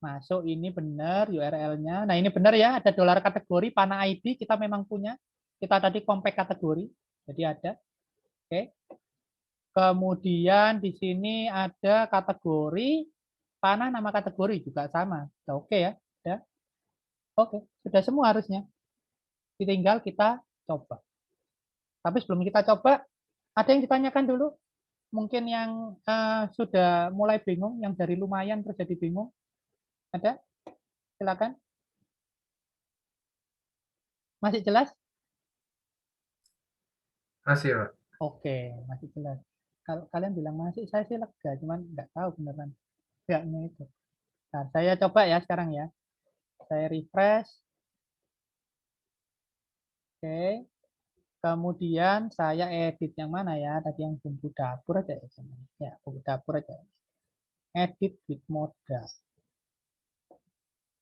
Masuk ini benar URL-nya. Nah, ini benar ya, ada dolar kategori panah ID kita memang punya. Kita tadi compact kategori. Jadi ada. Oke. Kemudian di sini ada kategori panah nama kategori juga sama. Sudah oke ya? Sudah. Oke, sudah semua harusnya. Tinggal kita coba. Tapi sebelum kita coba, ada yang ditanyakan dulu. Mungkin yang sudah mulai bingung, yang dari lumayan terjadi bingung. Ada? Silakan. Masih jelas? Masih, Pak. Oke, masih jelas. Kalau kalian bilang masih, saya sih lega, cuman nggak tahu beneran. Enggaknya itu. Nah, saya coba ya sekarang ya. Saya refresh. Oke. Kemudian saya edit yang mana ya? Tadi yang bumbu dapur aja ya. Ya, bumbu dapur aja. Edit with modal.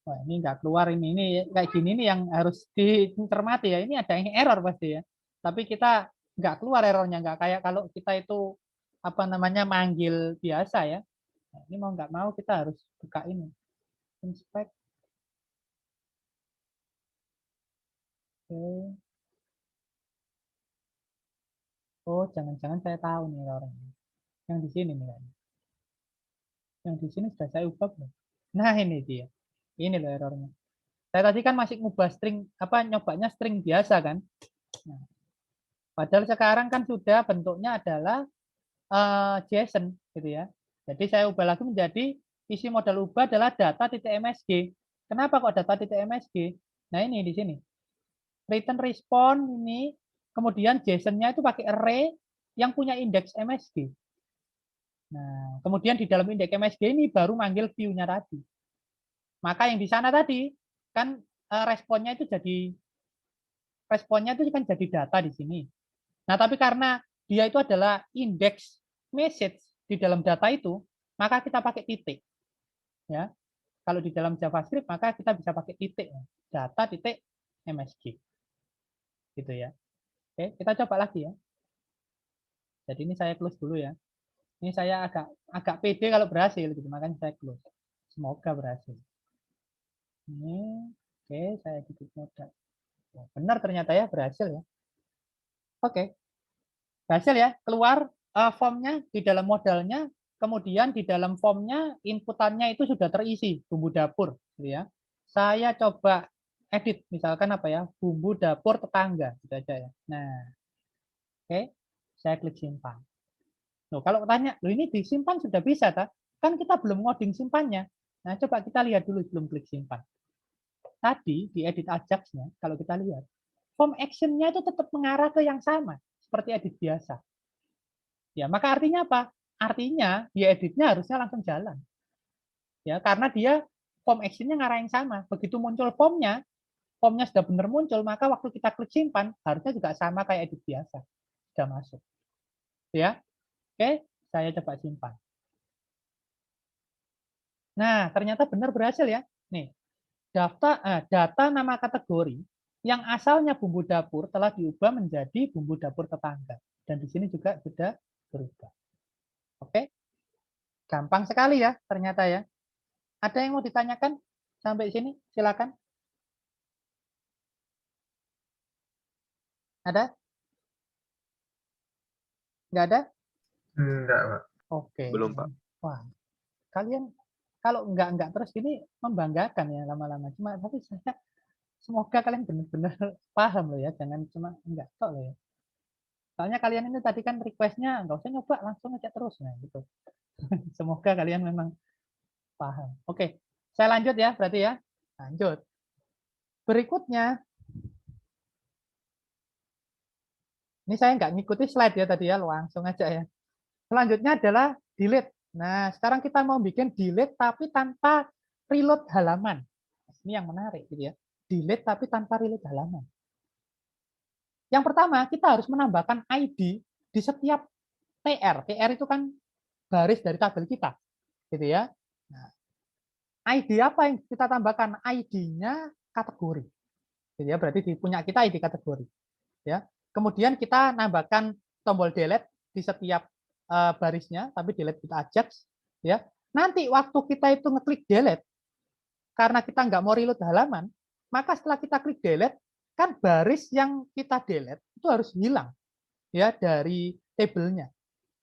Wah, ini nggak keluar ini. Ini kayak gini nih yang harus dicermati ya. Ini ada yang error pasti ya. Tapi kita nggak keluar errornya. Nggak kayak kalau kita itu apa namanya manggil biasa ya. Nah, ini mau nggak mau kita harus buka ini. Inspect. Oke. Oh, jangan-jangan saya tahu nih errornya. Yang di sini nih. Yang di sini sudah saya ubah belum? Nah, ini dia. Ini loh errornya. Saya tadi kan masih ngubah string, apa nyobanya string biasa kan. Nah, padahal sekarang kan sudah bentuknya adalah JSON gitu ya. Jadi saya ubah lagi menjadi isi modal ubah adalah data.msg. Kenapa kok data.msg? Nah ini di sini. Return response ini, kemudian JSON-nya itu pakai array yang punya indeks MSG. Nah, kemudian di dalam indeks MSG ini baru manggil view-nya tadi. Maka yang di sana tadi kan responnya itu kan jadi data di sini. Nah, tapi karena dia itu adalah indeks message di dalam data itu, maka kita pakai titik. Ya. Kalau di dalam JavaScript maka kita bisa pakai titik. Data titik MSG. Gitu ya. Oke, kita coba lagi ya. Jadi ini saya close dulu ya. Ini saya agak pede kalau berhasil gitu, makanya saya close. Semoga berhasil. Ini oke, saya titik modal. Benar ternyata ya berhasil ya. Oke, berhasil ya. Keluar formnya di dalam modalnya, kemudian di dalam formnya inputannya itu sudah terisi bumbu dapur, gitu ya. Saya coba edit misalkan apa ya, bumbu dapur tetangga, gitu aja ya. Nah, oke, saya klik simpan. Loh, kalau tanya, loh ini disimpan sudah bisa, tak? Kan kita belum ngoding simpannya. Nah, coba kita lihat dulu sebelum klik simpan. Tadi di edit Ajax-nya, kalau kita lihat, form action-nya itu tetap mengarah ke yang sama, seperti edit biasa. Ya, maka artinya apa? Artinya di editnya harusnya langsung jalan. Ya, karena dia form action-nya ngarah yang sama. Begitu muncul formnya sudah benar muncul, maka waktu kita klik simpan, harusnya juga sama kayak edit biasa. Sudah masuk. Ya, oke, saya coba simpan. Nah, ternyata benar berhasil ya. Nih, data nama kategori yang asalnya bumbu dapur telah diubah menjadi bumbu dapur tetangga. Dan di sini juga sudah berubah. Oke, gampang sekali ya ternyata ya. Ada yang mau ditanyakan sampai sini? Silakan. Ada? Nggak ada? Enggak, Pak. Oke. Belum, Pak. Wah, kalian kalau enggak terus ini membanggakan ya lama-lama. Cuma tapi saya semoga kalian benar-benar paham loh ya, jangan cuma enggak tok loh ya. Soalnya kalian ini tadi kan requestnya nggak usah nyoba, langsung aja terus nah gitu. Semoga kalian memang paham. Oke, saya lanjut ya berarti ya. Lanjut. Berikutnya, ini saya nggak ngikuti slide ya tadi ya, langsung aja ya. Selanjutnya adalah delete. Nah, sekarang kita mau bikin delete tapi tanpa reload halaman. Ini yang menarik gitu ya. Delete tapi tanpa reload halaman. Yang pertama, kita harus menambahkan ID di setiap TR. TR itu kan baris dari tabel kita, gitu ya. Nah, ID apa yang kita tambahkan? ID-nya kategori. Gitu ya, berarti di punya kita ID kategori. Ya. Kemudian kita nambahkan tombol delete di setiap barisnya, tapi delete kita Ajax. Ya. Nanti waktu kita itu ngeklik delete, karena kita nggak mau reload halaman, maka setelah kita klik delete, kan baris yang kita delete itu harus hilang ya dari tabelnya.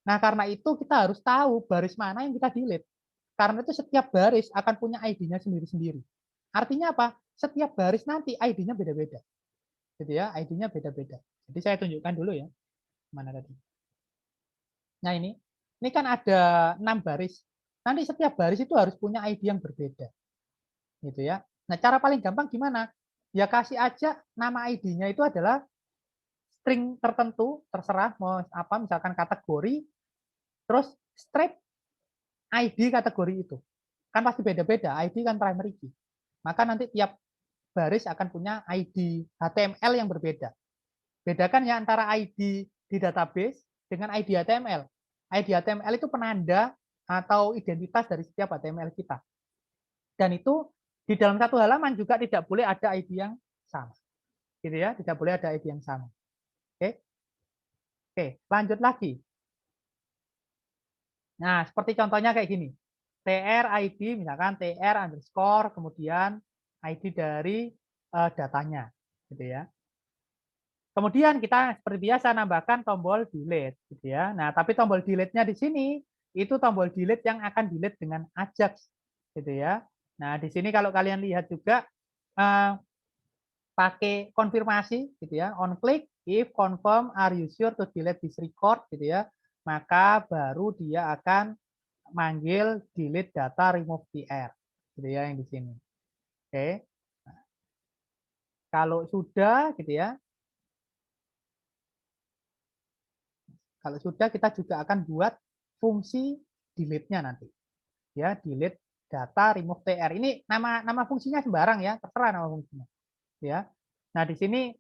Nah, karena itu kita harus tahu baris mana yang kita delete. Karena itu setiap baris akan punya ID-nya sendiri-sendiri. Artinya apa? Setiap baris nanti ID-nya beda-beda. Gitu ya, ID-nya beda-beda. Jadi saya tunjukkan dulu ya. Mana tadi? Nah, ini kan ada 6 baris. Nanti setiap baris itu harus punya ID yang berbeda. Gitu ya. Nah, cara paling gampang gimana? Ya kasih aja nama ID-nya itu adalah string tertentu, terserah mau apa, misalkan kategori, terus strip ID kategori itu. Kan pasti beda-beda, ID kan primary key. Maka nanti tiap baris akan punya ID HTML yang berbeda. Bedakan ya antara ID di database dengan ID HTML. ID HTML itu penanda atau identitas dari setiap HTML kita. Dan itu di dalam satu halaman juga tidak boleh ada ID yang sama. Gitu ya, tidak boleh ada ID yang sama. Oke. Oke, lanjut lagi. Nah, seperti contohnya kayak gini. TR ID, misalkan TR underscore, kemudian ID dari datanya. Gitu ya. Kemudian kita seperti biasa nambahkan tombol delete. Gitu ya. Nah, tapi tombol delete-nya di sini, itu tombol delete yang akan delete dengan Ajax. Gitu ya. Nah, di sini kalau kalian lihat juga, pakai konfirmasi gitu ya, on click if confirm are you sure to delete this record gitu ya, maka baru dia akan manggil delete data remove TR gitu ya yang di sini. Oke. Nah, kalau sudah gitu ya, kalau sudah kita juga akan buat fungsi delete-nya nanti ya, delete data remove TR. Ini nama fungsinya sembarang ya, terserah nama fungsinya ya. Nah, di sini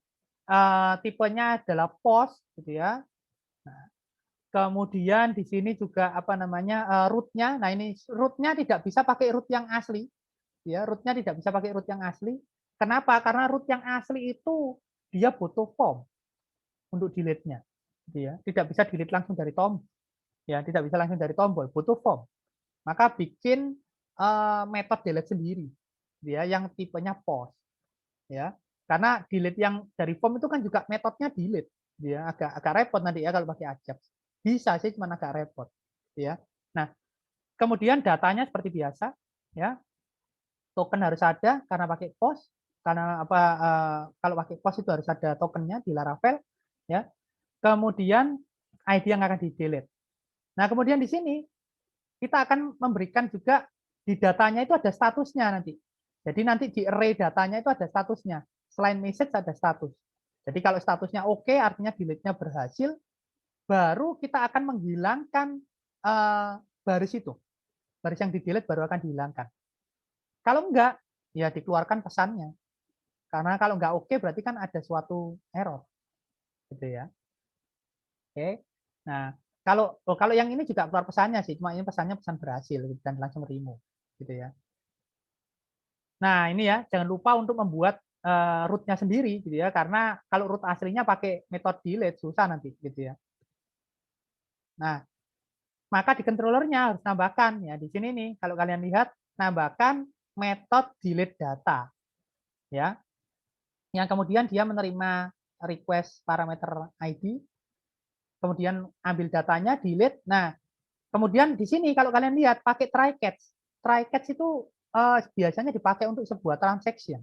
tipenya adalah post gitu ya. Nah, kemudian di sini juga apa namanya root-nya. Nah, ini root-nya tidak bisa pakai root yang asli ya, root-nya tidak bisa pakai root yang asli. Kenapa? Karena root yang asli itu dia butuh form untuk delete-nya. Gitu ya. Tidak bisa delete langsung dari tombol. Ya, tidak bisa langsung dari tombol, butuh form. Maka bikin metode delete sendiri dia yang tipenya post ya. Karena delete yang dari form itu kan juga metodenya delete. Dia agak repot nanti ya kalau pakai Ajax. Bisa sih, cuma agak repot. Ya. Nah, kemudian datanya seperti biasa. Ya, token harus ada karena pakai post. Karena apa? Kalau pakai post itu harus ada tokennya di Laravel. Ya. Kemudian ID yang akan di delete. Nah, kemudian di sini kita akan memberikan juga di datanya itu ada statusnya nanti. Jadi nanti di array datanya itu ada statusnya. Selain message ada status. Jadi kalau statusnya oke, artinya delete-nya berhasil, baru kita akan menghilangkan baris itu. Baris yang di delete baru akan dihilangkan. Kalau enggak, ya dikeluarkan pesannya. Karena kalau enggak oke, berarti kan ada suatu error. Gitu ya. Oke. Nah, kalau yang ini juga keluar pesannya sih, cuma ini pesannya pesan berhasil dan langsung remove gitu ya. Nah, ini ya, jangan lupa untuk membuat root-nya sendiri gitu ya, karena kalau root aslinya pakai metode delete susah nanti gitu ya. Nah, maka di controllernya harus nambahkan ya di sini nih, kalau kalian lihat nambahkan metode delete data ya. Yang kemudian dia menerima request parameter ID, kemudian ambil datanya, delete. Nah, kemudian di sini kalau kalian lihat pakai try catch. Try catch itu biasanya dipakai untuk sebuah transaction.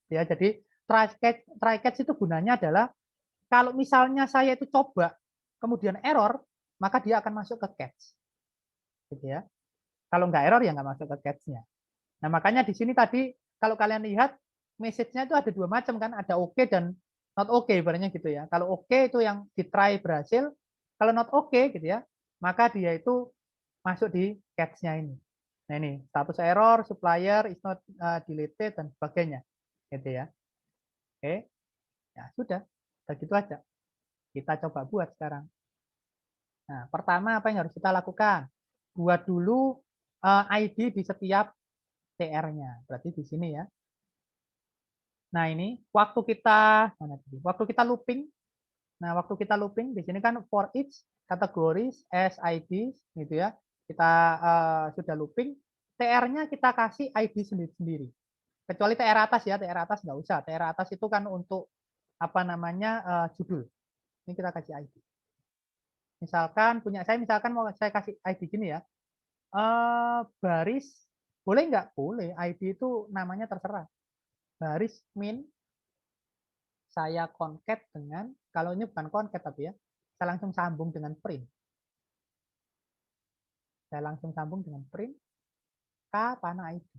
Ya, jadi try catch itu gunanya adalah kalau misalnya saya itu coba kemudian error, maka dia akan masuk ke catch. Gitu ya. Kalau nggak error ya nggak masuk ke catch-nya. Nah, makanya di sini tadi kalau kalian lihat message-nya itu ada dua macam kan, ada oke dan not oke ibaratnya gitu ya. Kalau oke itu yang di try berhasil, kalau not oke gitu ya, maka dia itu masuk di catch-nya ini. Nah, ini status error, supplier is not deleted dan sebagainya. Gitu ya. Oke. Ya, sudah. Begitu aja. Kita coba buat sekarang. Nah, pertama apa yang harus kita lakukan? Buat dulu ID di setiap TR-nya. Berarti di sini ya. Nah, ini waktu kita looping. Nah, waktu kita looping di sini kan for each categories as IDs gitu ya. Kita sudah looping, TR-nya kita kasih ID sendiri-sendiri. Kecuali TR atas ya, TR atas nggak usah. TR atas itu kan untuk apa namanya judul. Ini kita kasih ID. Misalkan punya saya, misalkan mau saya kasih ID gini ya. Baris boleh nggak? Boleh. ID itu namanya terserah. Baris min saya concat dengan, kalau ini bukan concat tapi ya, saya langsung sambung dengan print. Saya langsung sambung dengan print k panah ID.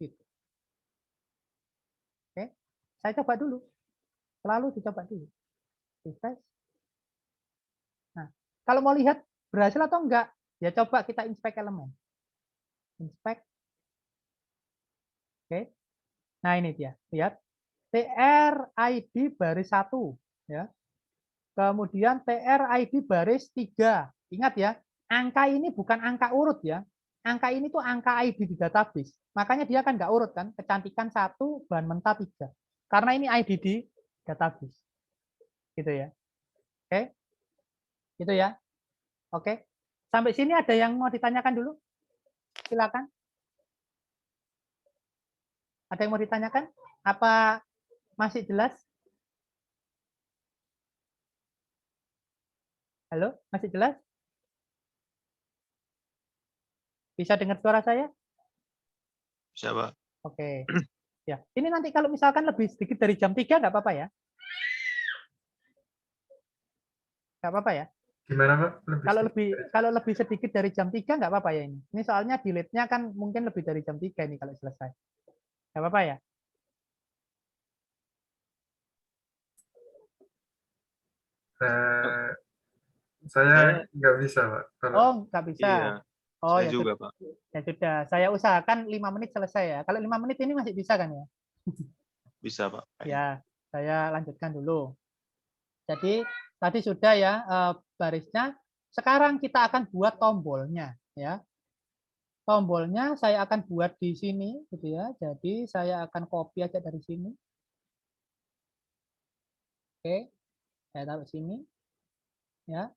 Gitu. Oke, saya coba dulu. Selalu dicoba dulu. Refresh. Nah, kalau mau lihat berhasil atau enggak, ya coba kita inspect elemen. Inspect. Oke. Nah, ini dia. Lihat. TR ID baris 1 ya. Kemudian TR ID baris 3. Ingat ya, angka ini bukan angka urut ya. Angka ini tuh angka ID di database. Makanya dia kan nggak urut kan. Kecantikan 1, bahan mentah 3. Karena ini ID di database. Gitu ya. Oke. Gitu ya. Oke. Sampai sini ada yang mau ditanyakan dulu? Silakan. Ada yang mau ditanyakan? Apa masih jelas? Halo, masih jelas? Bisa dengar suara saya? Bisa, Pak. Oke. Ya, ini nanti kalau misalkan lebih sedikit dari jam 3 nggak apa-apa ya? Nggak apa-apa ya? Gimana Pak? Kalau lebih sedikit dari jam 3 nggak apa-apa ya ini? Ini soalnya delete-nya kan mungkin lebih dari jam 3 ini kalau selesai. Nggak apa-apa ya? Saya nggak bisa Pak. Kalau Oh, nggak bisa. Iya, Oh, saya ya juga, sudah. Pak. Ya sudah. Saya usahakan 5 menit selesai ya. Kalau 5 menit ini masih bisa kan ya? Bisa, Pak. Ya, saya lanjutkan dulu. Jadi tadi sudah ya barisnya. Sekarang kita akan buat tombolnya ya. Tombolnya saya akan buat di sini gitu ya. Jadi saya akan copy aja dari sini. Oke, saya taruh sini ya.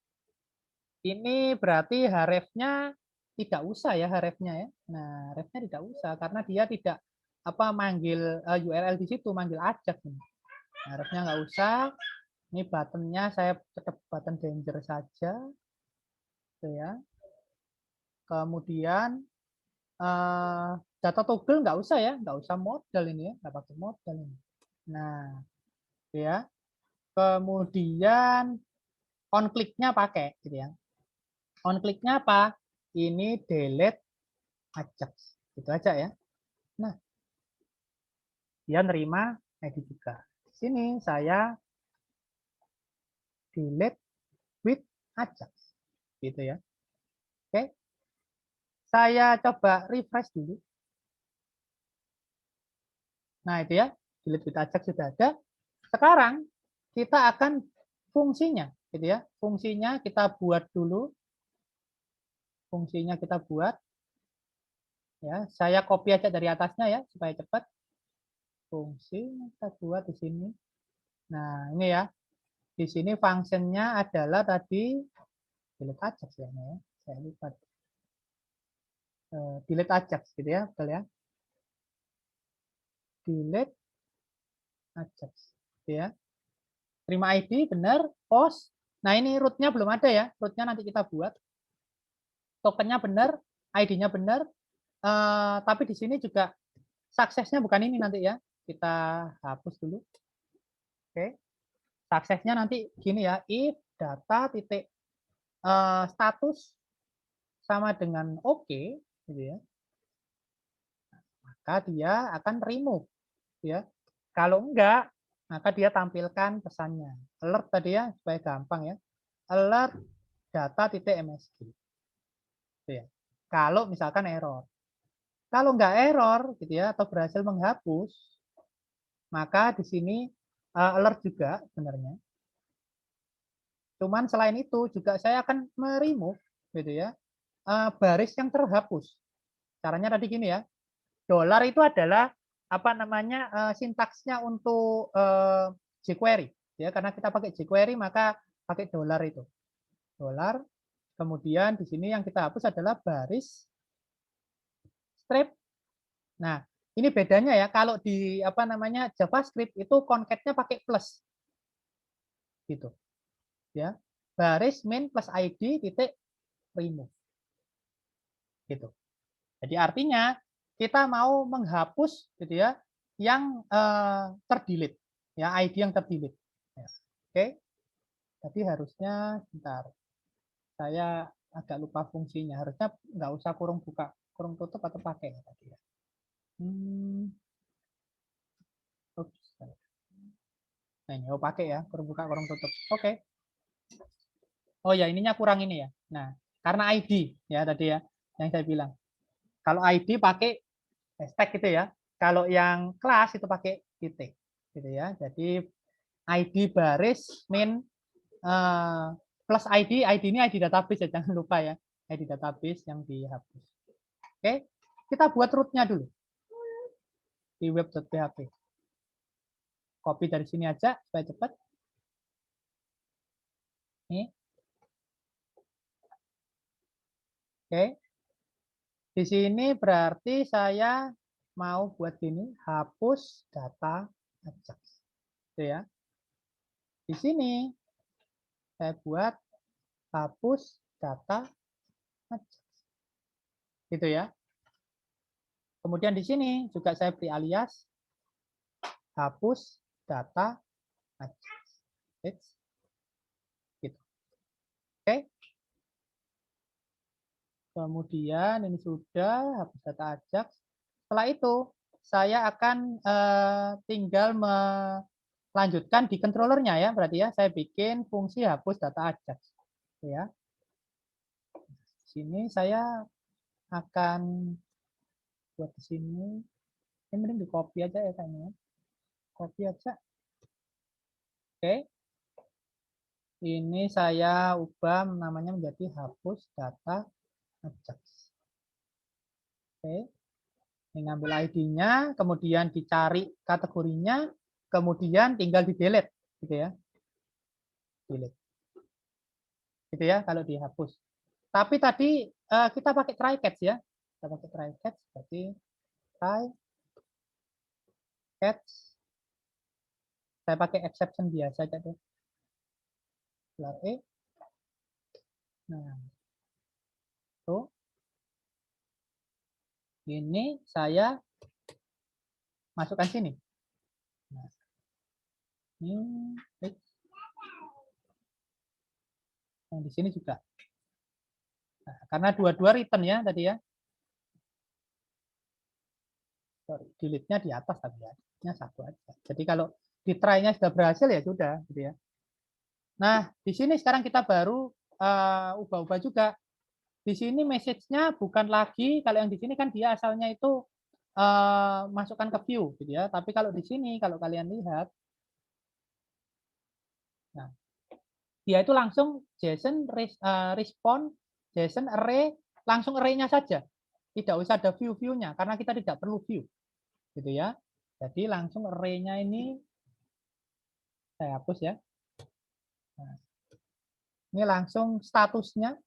Ini berarti href-nya tidak usah ya href-nya ya. Nah, href-nya tidak usah karena dia tidak apa manggil URL di situ, manggil ajak ini. Nah, href-nya nggak usah. Ini button-nya saya tetap button danger saja. Gitu ya. Kemudian data toggle nggak usah ya, nggak usah modal ini ya, nggak pakai modal ini. Nah, ya. Kemudian on click-nya pakai, gitu ya. On click-nya apa? Ini delete Ajax, gitu aja ya. Nah, dia nerima ID juga. Di sini saya delete with Ajax, gitu ya. Oke, saya coba refresh dulu. Nah, itu ya, delete with Ajax sudah ada. Sekarang kita akan fungsinya, gitu ya. Fungsinya kita buat dulu. Fungsinya kita buat. Ya, saya copy aja dari atasnya ya supaya cepat. Fungsi kita buat di sini. Nah, ini ya. Di sini fungsinya adalah tadi delete Ajax ya, saya lupa. Delete Ajax gitu ya, betul ya. Delete Ajax gitu ya. Terima ID benar, post. Nah, ini rootnya belum ada ya. Rootnya nanti kita buat. Tokennya benar, ID-nya benar. Tapi di sini juga suksesnya bukan ini nanti ya. Kita hapus dulu. Oke. Suksesnya nanti gini ya, if data titik status sama dengan oke, gitu ya, maka dia akan remove, ya. Kalau enggak, maka dia tampilkan pesannya. Alert tadi ya, supaya gampang ya. Alert data titik MSG. Gitu ya. Kalau misalkan error. Kalau enggak error, gitu ya, atau berhasil menghapus, maka di sini alert juga sebenarnya. Cuman selain itu juga saya akan meremove, gitu ya, baris yang terhapus. Caranya tadi gini ya, dolar itu adalah apa namanya sintaksnya untuk jQuery ya, karena kita pakai jQuery maka pakai dolar itu. Dolar, kemudian di sini yang kita hapus adalah baris strip. Nah, ini bedanya ya, kalau di apa namanya JavaScript itu concate-nya pakai plus. Gitu. Ya. Baris min plus ID titik remove. Gitu. Jadi artinya kita mau menghapus gitu ya yang terdelete ya, ID yang terdelete. Ya. Oke. Tapi harusnya bentar. Saya agak lupa fungsinya. Harusnya nggak usah kurung buka, kurung tutup atau pakai ya tadi ya. Oops. Nah, ini pakai ya, kurung buka, kurung tutup. Oke. Oh ya, ininya kurang ini ya. Nah, karena ID ya tadi ya yang saya bilang. Kalau ID pakai hashtag gitu ya. Kalau yang kelas itu pakai titik gitu ya. Jadi ID baris min plus ID ini ID database ya, jangan lupa ya. ID database yang dihapus. Oke, kita buat rootnya dulu di web.php. Copy dari sini aja supaya cepat. Nih. Oke. Di sini berarti saya mau buat gini, hapus data Ajax. Gitu ya. Di sini saya buat hapus data Ajax. Gitu ya. Kemudian di sini juga saya beri alias hapus data Ajax. Gitu. Oke. Kemudian ini sudah hapus data Ajax. Setelah itu saya akan tinggal melanjutkan di controllernya ya, berarti ya saya bikin fungsi hapus data Ajax. Ya. Di sini saya akan buat di sini. Ini mending di copy aja ya kayaknya. Copy aja. Oke. Ini saya ubah namanya menjadi hapus data Ajax. Oke. Ini ngambil ID-nya, kemudian dicari kategorinya, kemudian tinggal di delete, gitu ya. Delete. Gitu ya kalau dihapus. Tapi tadi kita pakai try catch ya. Kita pakai try catch, berarti try catch. Saya pakai exception biasa aja deh. E. Nah, tuh. Ini saya masukkan sini. Nah, ini yang di sini juga. Nah, karena dua-dua return ya tadi ya. Sorry, delete-nya di atas tapi ya. Satu aja. Jadi kalau di try-nya sudah berhasil ya sudah gitu ya. Nah, di sini sekarang kita baru ubah-ubah juga. Di sini message-nya bukan lagi, kalau yang di sini kan dia asalnya itu masukkan ke view gitu ya. Tapi kalau di sini kalau kalian lihat, nah, dia itu langsung JSON respond, JSON array, langsung array-nya saja. tidak usah ada view-nya karena kita tidak perlu view. Gitu ya. Jadi langsung array-nya ini saya hapus ya. Nah, ini langsung statusnya.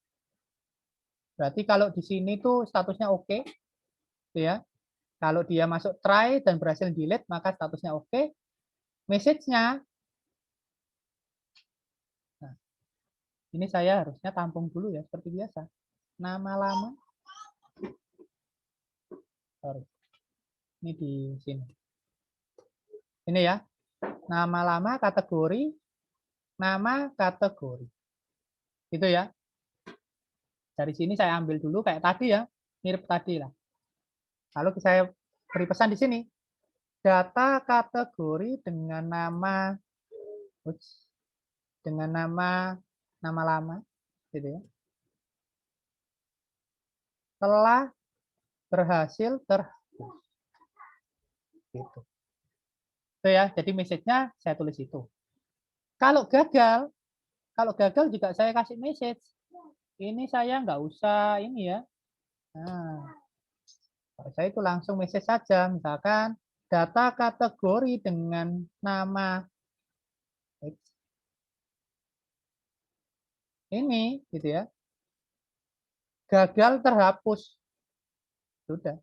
Berarti kalau di sini tuh statusnya oke, gitu ya. Kalau dia masuk try dan berhasil delete, maka statusnya oke. Message-nya, nah, ini saya harusnya tampung dulu ya, seperti biasa. Nama lama, sorry, ini di sini. Ini ya, nama lama kategori, nama kategori. Gitu ya. Dari sini saya ambil dulu kayak tadi ya, mirip tadi lah. Lalu saya beri pesan di sini, data kategori dengan nama lama, gitu ya, telah berhasil terhapus. Gitu. Itu ya, jadi message-nya saya tulis itu. Kalau gagal juga saya kasih message. Ini saya nggak usah ini ya. Nah, saya itu langsung message saja, misalkan data kategori dengan nama ini, gitu ya, gagal terhapus. Sudah,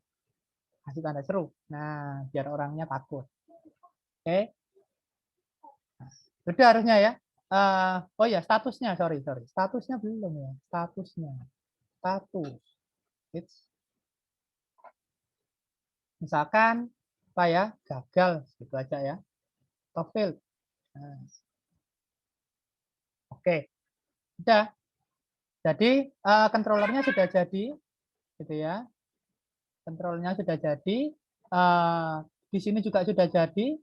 kasih tanda seru. Nah, biar orangnya takut. Oke, nah, sudah harusnya ya. Oh ya, statusnya, sorry, statusnya belum ya, status, misalkan apa ya, gagal, gitu aja ya, atau failed. Nah, oke, sudah. Jadi controllernya sudah jadi, gitu ya. Controllernya sudah jadi. Di sini juga sudah jadi.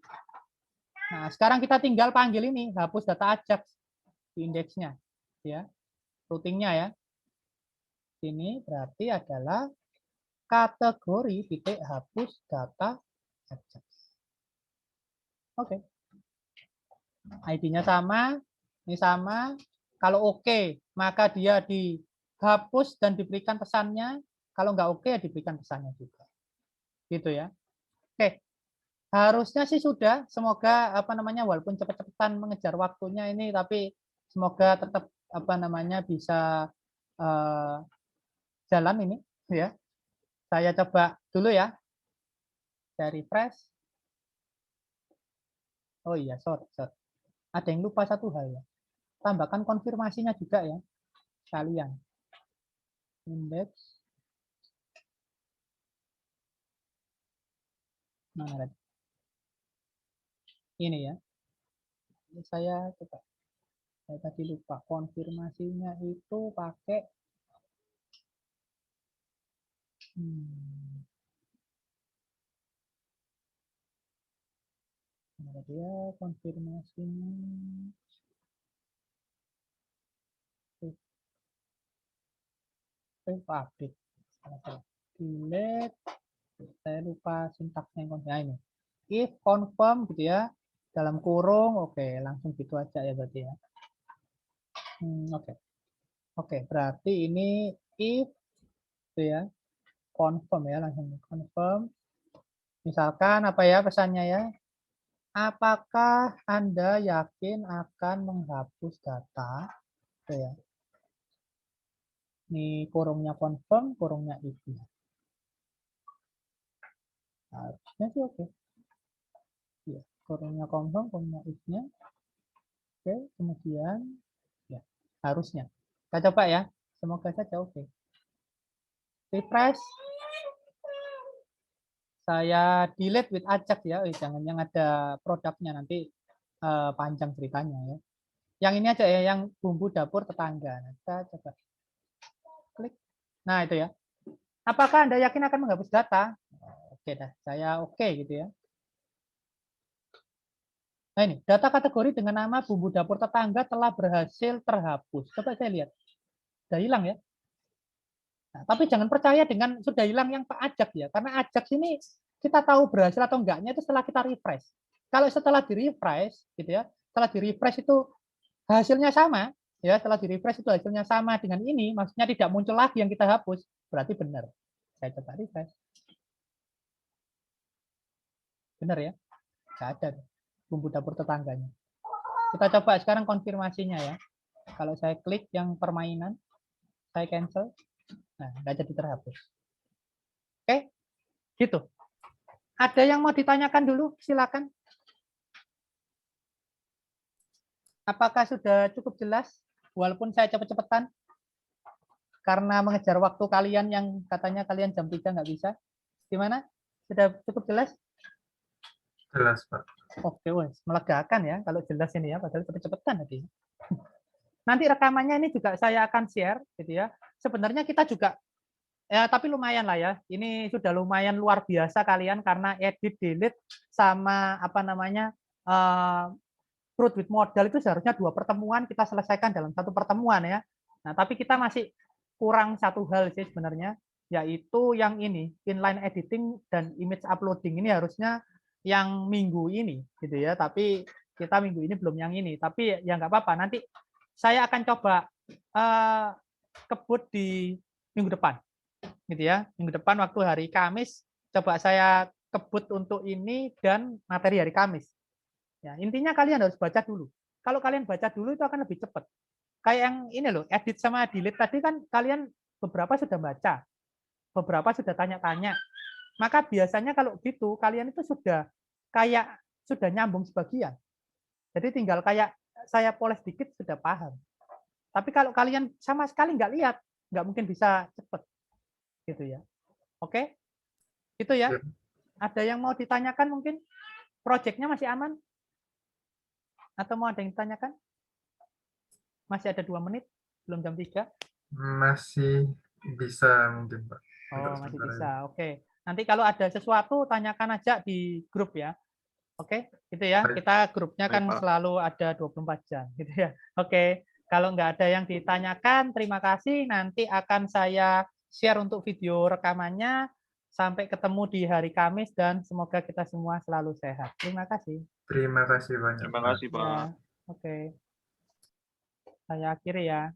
Nah, sekarang kita tinggal panggil ini, hapus data Ajax di indeksnya, ya, routingnya ya. Ini berarti adalah kategori titik hapus data Ajax. Oke. ID-nya sama, ini sama. Kalau oke, maka dia dihapus dan diberikan pesannya. Kalau nggak oke, ya diberikan pesannya juga. Gitu ya. Oke. Harusnya sih sudah. Semoga walaupun cepat-cepatan mengejar waktunya ini, tapi semoga tetap bisa jalan ini ya. Saya coba dulu ya. Saya refresh. Oh iya, sorry. Ada yang lupa satu hal ya. Tambahkan konfirmasinya juga ya, kalian. Indeks. Mana tadi? Ini ya. Ini saya coba. Saya tadi lupa. Konfirmasinya itu pakai mana dia konfirmasinya? Update. Delete. Saya lupa sintaksnya ini. If confirm gitu ya, dalam kurung, oke, langsung gitu aja ya berarti ya. Oke, berarti ini if gitu ya, confirm ya, langsung confirm. Misalkan apa ya pesannya ya? Apakah Anda yakin akan menghapus data? Gitu ya. Ini kurungnya confirm, kurungnya if. Harusnya sih oke. Ya, kurungnya confirm, kurungnya if-nya. Oke, kemudian ya, harusnya. Kita coba ya. Semoga saja oke. Refresh. Saya delete with Ajax ya. Jangan yang ada produknya nanti panjang ceritanya ya. Yang ini aja ya, yang bumbu dapur tetangga. Nah, kita coba klik. Nah, itu ya. Apakah Anda yakin akan menghapus data? Oke dah, saya oke gitu ya. Nah ini, data kategori dengan nama bumbu dapur tetangga telah berhasil terhapus. Coba saya lihat. Sudah hilang ya. Nah, tapi jangan percaya dengan sudah hilang yang Pak Ajax ya. Karena Ajax ini kita tahu berhasil atau enggaknya itu setelah kita refresh. Kalau setelah di-refresh gitu ya, setelah di-refresh itu hasilnya sama, ya setelah di-refresh itu hasilnya sama dengan ini, maksudnya tidak muncul lagi yang kita hapus, berarti benar. Saya coba refresh. Benar ya? Nggak ada bumbu dapur tetangganya. Kita coba sekarang konfirmasinya ya. Kalau saya klik yang permainan, saya cancel, nah nggak jadi terhapus. Oke, gitu. Ada yang mau ditanyakan dulu? Silakan. Apakah sudah cukup jelas? Walaupun saya cepet-cepetan, karena mengejar waktu kalian yang katanya kalian jam 3 nggak bisa. Gimana? Sudah cukup jelas? Jelas, Pak. Oke, wes, melegakan ya kalau jelas ini ya, padahal cepet-cepetan tadi. Nanti rekamannya ini juga saya akan share, gitu ya. Sebenarnya kita juga, ya tapi lumayan lah ya. Ini sudah lumayan luar biasa kalian karena edit, delete, sama apa namanya, fruit with modal itu seharusnya 2 pertemuan kita selesaikan dalam 1 pertemuan ya. Nah, tapi kita masih kurang satu hal sih sebenarnya, yaitu yang ini, inline editing dan image uploading ini harusnya yang minggu ini gitu ya, tapi kita minggu ini belum yang ini, tapi ya nggak apa-apa, nanti saya akan coba kebut di minggu depan gitu ya, minggu depan waktu hari Kamis coba saya kebut untuk ini dan materi hari Kamis ya. Intinya kalian harus baca dulu, kalau kalian baca dulu itu akan lebih cepat. Kayak yang ini loh, edit sama delete tadi kan kalian beberapa sudah baca, beberapa sudah tanya-tanya. Maka biasanya kalau gitu kalian itu sudah nyambung sebagian. Jadi tinggal kayak saya poles dikit sudah paham. Tapi kalau kalian sama sekali nggak lihat, nggak mungkin bisa cepet. Gitu ya. Oke? Itu ya. Ada yang mau ditanyakan mungkin? Proyeknya masih aman? Atau mau ada yang ditanyakan? Masih ada 2 menit? Belum jam 3? Masih bisa mungkin, Pak. Oh, masih bisa. Oke. Nanti kalau ada sesuatu tanyakan aja di grup ya. Oke, gitu ya. Baik. Kita grupnya kan Baik, Pak. selalu ada 24 jam gitu ya. Oke. Kalau nggak ada yang ditanyakan, terima kasih. Nanti akan saya share untuk video rekamannya. Sampai ketemu di hari Kamis dan semoga kita semua selalu sehat. Terima kasih. Terima kasih banyak, Terima Pak. kasih, Ya, Pak. oke. Saya akhiri ya.